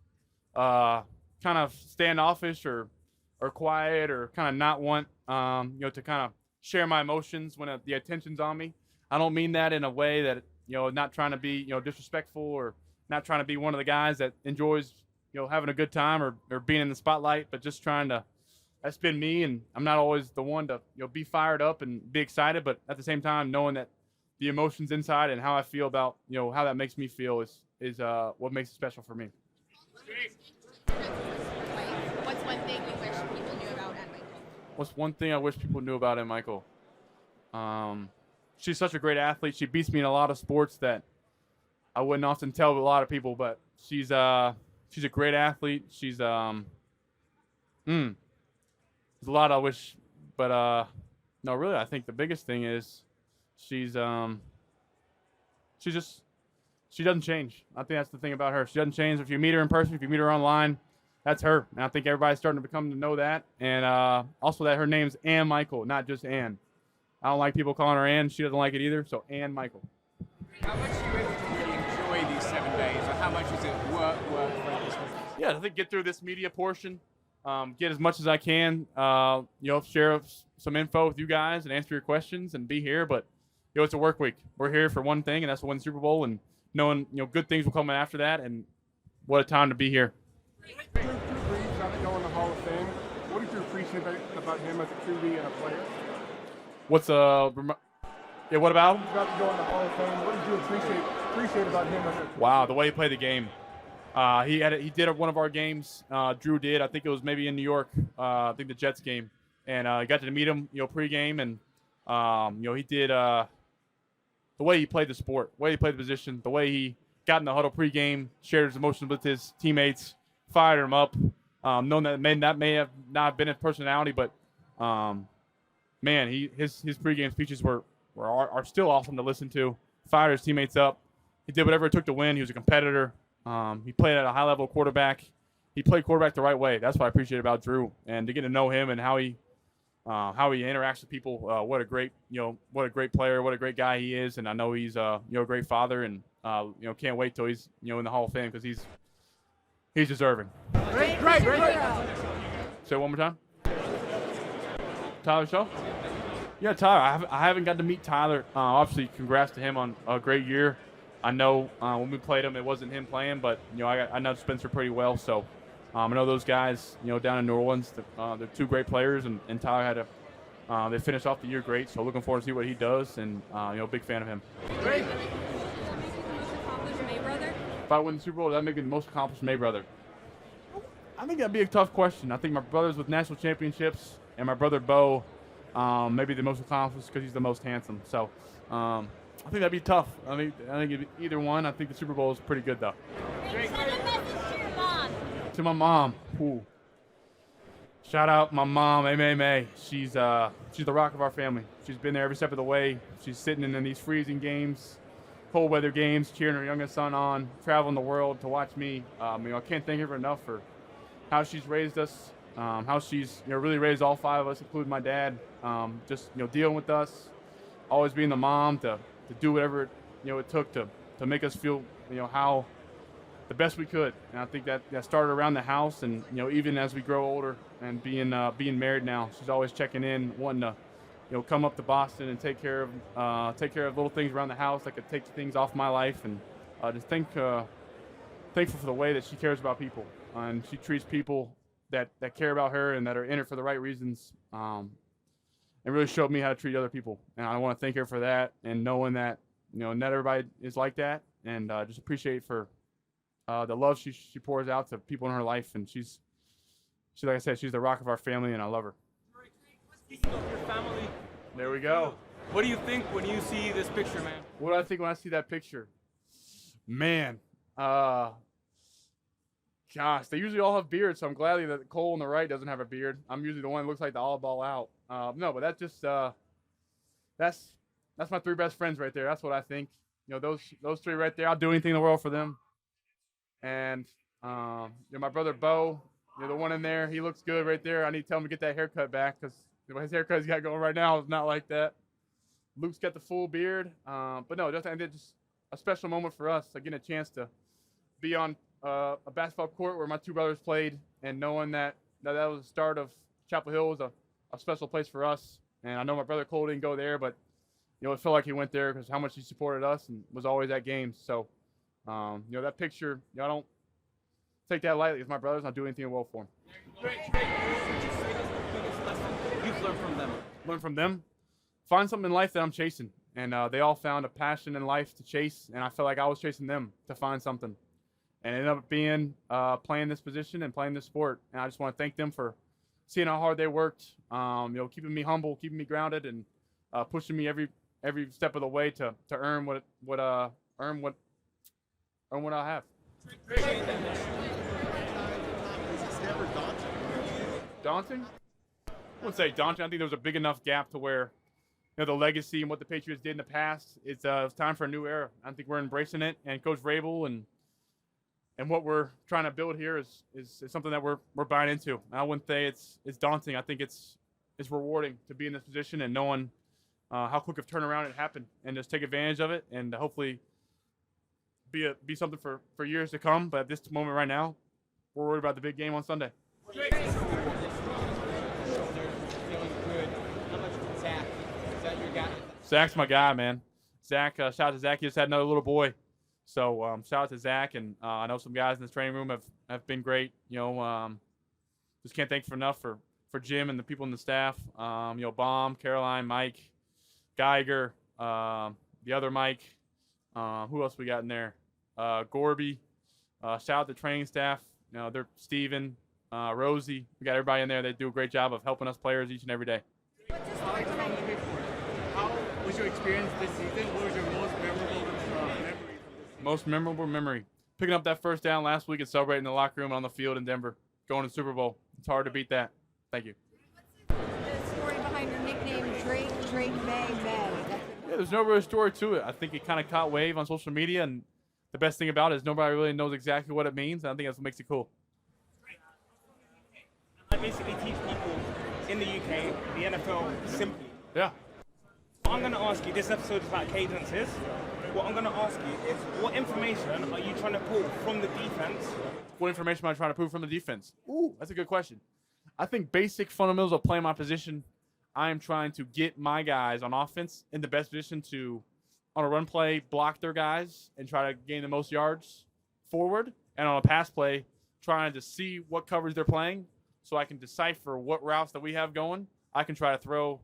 kind of standoffish or quiet or kind of not want to kind of share my emotions when the attention's on me. I don't mean that in a way that not trying to be disrespectful or not trying to be one of the guys that enjoys having a good time or being in the spotlight, but just trying to. That's been me, and I'm not always the one to be fired up and be excited, but at the same time knowing that the emotions inside and how I feel about how that makes me feel is what makes it special for me. What's one thing you wish people knew about Ann Michael? What's one thing I wish people knew about Ann Michael? She's such a great athlete. She beats me in a lot of sports that I wouldn't often tell a lot of people, but she's a great athlete. She's there's a lot I wish, but no, really, I think the biggest thing is she doesn't change. I think that's the thing about her. She doesn't change. If you meet her in person, if you meet her online, that's her. And I think everybody's starting to become to know that. And also that her name's Ann Michael, not just Ann. I don't like people calling her Ann. She doesn't like it either. So Ann Michael. How much do you really enjoy these 7 days, or how much is it work for this business? Yeah, I think get through this media portion, get as much as I can, share some info with you guys and answer your questions and be here. But it's a work week. We're here for one thing, and that's to win the Super Bowl, and knowing good things will come after that. And what a time to be here. Drew Brees about to go in the Hall of Fame. What did you appreciate about him as a QB and a player? What about him? He's about to go in the Hall of Fame. What did you appreciate about him as a Wow, the way he played the game. He did one of our games. Drew did. I think it was maybe in New York. I think the Jets game, and I got to meet him, pregame, and he did the way he played the sport, the way he played the position, the way he got in the huddle pregame, shared his emotions with his teammates, fired him up. Knowing that may have not been his personality, but man, his pregame speeches are still awesome to listen to. Fired his teammates up. He did whatever it took to win. He was a competitor. He played at a high-level quarterback. He played quarterback the right way. That's what I appreciate about Drew, and to get to know him and how he interacts with people. What a great player. What a great guy he is, and I know he's a great father, and can't wait till he's in the Hall of Fame because he's deserving. Great. Say it one more time. Tyler Shaw? Yeah, Tyler. I haven't got to meet Tyler. Obviously, congrats to him on a great year. I know when we played him, it wasn't him playing, but I know Spencer pretty well, so I know those guys. Down in New Orleans, they're two great players, and Tyler had they finished off the year great. So looking forward to see what he does, and big fan of him. Great. If I win the Super Bowl, that make me the most accomplished Maybrother. I think that'd be a tough question. I think my brother's with national championships, and my brother Bo, maybe the most accomplished because he's the most handsome. So. I think that'd be tough. I think it'd be either one. I think the Super Bowl is pretty good though. Send a message to your mom. To my mom. Ooh. Shout out my mom, Maye. She's the rock of our family. She's been there every step of the way. She's sitting in these freezing games, cold weather games, cheering her youngest son on, traveling the world to watch me. I can't thank her enough for how she's raised us, how she's really raised all five of us, including my dad. Just dealing with us, always being the mom to do whatever it took to make us feel how the best we could. And I think that started around the house, and even as we grow older and being married now, she's always checking in, wanting to come up to Boston and take care of little things around the house that could take things off my life, and just thankful for the way that she cares about people, and she treats people that care about her and that are in it for the right reasons, and really showed me how to treat other people. And I want to thank her for that, and knowing that not everybody is like that, and just appreciate for the love she pours out to people in her life. And she's like I said, she's the rock of our family, and I love her. Speaking of your family, there we go. What do you think when you see this picture, man? What do I think when I see that picture? Man, gosh, they usually all have beards, so I'm glad that Cole on the right doesn't have a beard. I'm usually the one that looks like the all ball out. No, but that's just that's my 3 best friends right there. That's what I think. Those 3 right there. I'll do anything in the world for them. And my brother Bo, the one in there, he looks good right there. I need to tell him to get that haircut back, because his haircut he's got going right now is not like that. Luke's got the full beard. But no, just a special moment for us, getting a chance to be on a basketball court where my 2 brothers played, and knowing that was the start of Chapel Hill was a special place for us. And I know my brother Cole didn't go there, but it felt like he went there because how much he supported us and was always at games. So that picture, I don't take that lightly. It's my brothers. I'll do anything in the world for them. You've learned from them. Learn from them. Find something in life that I'm chasing. And they all found a passion in life to chase, and I felt like I was chasing them to find something. And it ended up being playing this position and playing this sport. And I just want to thank them for seeing how hard they worked, keeping me humble, keeping me grounded, and pushing me every step of the way to earn what I have. Is this never daunting? Daunting? I wouldn't say daunting. I think there was a big enough gap to where the legacy and what the Patriots did in the past, it's time for a new era. I think we're embracing it, and Coach Vrabel and what we're trying to build here is something that we're buying into. I wouldn't say it's daunting. I think it's rewarding to be in this position and knowing how quick of turnaround it happened, and just take advantage of it, and hopefully be something for years to come. But at this moment right now, we're worried about the big game on Sunday. Feeling good. How much is Zach? Is that your guy? Zach's my guy, man. Zach, shout out to Zach. He just had another little boy. So shout out to Zach, and I know some guys in this training room have been great. Just can't thank enough for Jim and the people in the staff. Baum, Caroline, Mike, Geiger, the other Mike. Who else we got in there? Gorby. Shout out to the training staff. They're Steven, Rosie. We got everybody in there. They do a great job of helping us players each and every day. How was your experience this season? What was your most memorable memory? Most memorable memory. Picking up that first down last week and celebrating in the locker room and on the field in Denver. Going to the Super Bowl. It's hard to beat that. Thank you. The story behind your nickname, Drake Maye. Yeah, there's no real story to it. I think it kind of caught wave on social media, and the best thing about it is nobody really knows exactly what it means, and I think that's what makes it cool. I basically teach people in the UK, the NFL, simply. Yeah. What I'm going to ask you, this episode is about cadences. What I'm going to ask you is, what information are you trying to pull from the defense? What information am I trying to pull from the defense? Ooh, that's a good question. I think basic fundamentals of playing my position, I am trying to get my guys on offense in the best position to, on a run play, block their guys and try to gain the most yards forward. And on a pass play, trying to see what coverage they're playing so I can decipher what routes that we have going. I can try to throw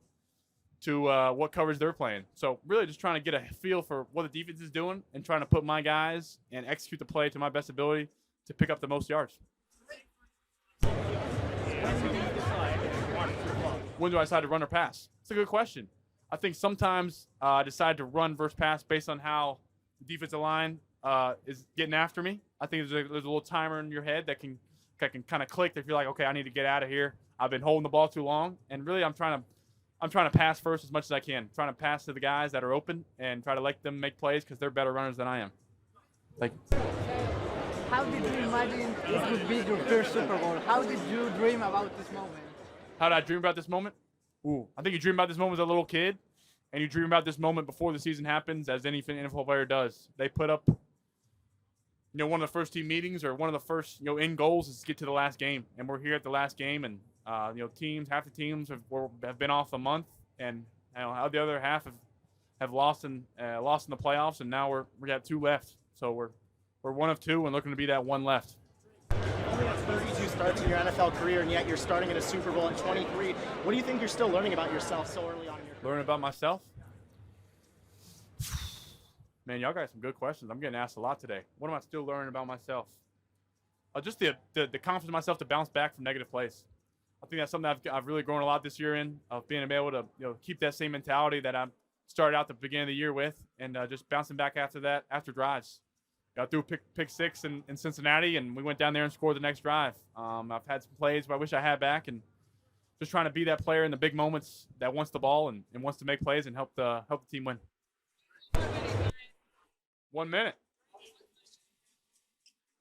to what coverage they're playing. So really just trying to get a feel for what the defense is doing and trying to put my guys and execute the play to my best ability to pick up the most yards. When do I decide to run or pass? It's a good question. I think sometimes I decide to run versus pass based on how the defensive line is getting after me. I think there's a little timer in your head that can kind of click if you're like, okay, I need to get out of here. I've been holding the ball too long, and really I'm trying to pass first as much as I can. Trying to pass to the guys that are open and try to let them make plays because they're better runners than I am. Thank you. How did you imagine this would be your first Super Bowl? How did you dream about this moment? How did I dream about this moment? Ooh, I think you dream about this moment as a little kid, and you dream about this moment before the season happens, as any NFL player does. They put up one of the first team meetings or one of the first, end goals is to get to the last game. And we're here at the last game, and, half the teams have been off a month, and the other half have lost in the playoffs, and now we got 2 left. So we're 1 of 2 and looking to be that 1 left. You only have 32 starts in your NFL career, and yet you're starting in a Super Bowl at 23. What do you think you're still learning about yourself so early on in your career? Learning about myself? Man, y'all got some good questions. I'm getting asked a lot today. What am I still learning about myself? Just the confidence in myself to bounce back from negative plays. I think that's something I've really grown a lot this year in, of being able to keep that same mentality that I started out the beginning of the year with, and just bouncing back after drives. Got through pick 6 in Cincinnati, and we went down there and scored the next drive. I've had some plays I wish I had back, and just trying to be that player in the big moments that wants the ball and wants to make plays and help the team win. 1 minute.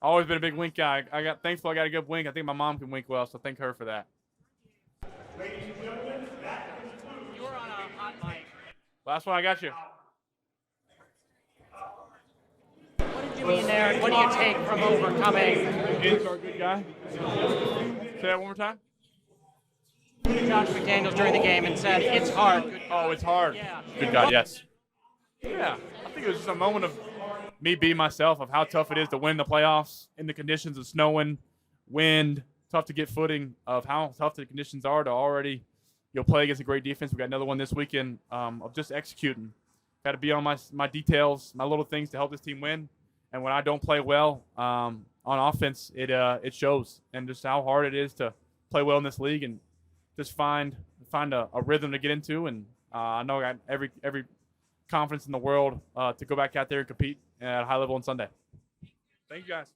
Always been a big wink guy. Thankful I got a good wink. I think my mom can wink well, so thank her for that. You were on a hot mic. Last one, I got you. What did you mean there? What do you take from overcoming? Is our good guy. Say that one more time. Josh McDaniels during the game and said, it's hard. Good oh, it's hard. Yeah. Good God, yes. Yeah, I think it was just a moment of me being myself, of how tough it is to win the playoffs in the conditions of snowing, wind, tough to get footing, of how tough the conditions are to already play against a great defense. We got another one this weekend, of just executing. Got to be on my details, my little things to help this team win. And when I don't play well on offense, it shows. And just how hard it is to play well in this league and just find a rhythm to get into. And I know I got every confidence in the world to go back out there and compete at a high level on Sunday. Thank you, guys.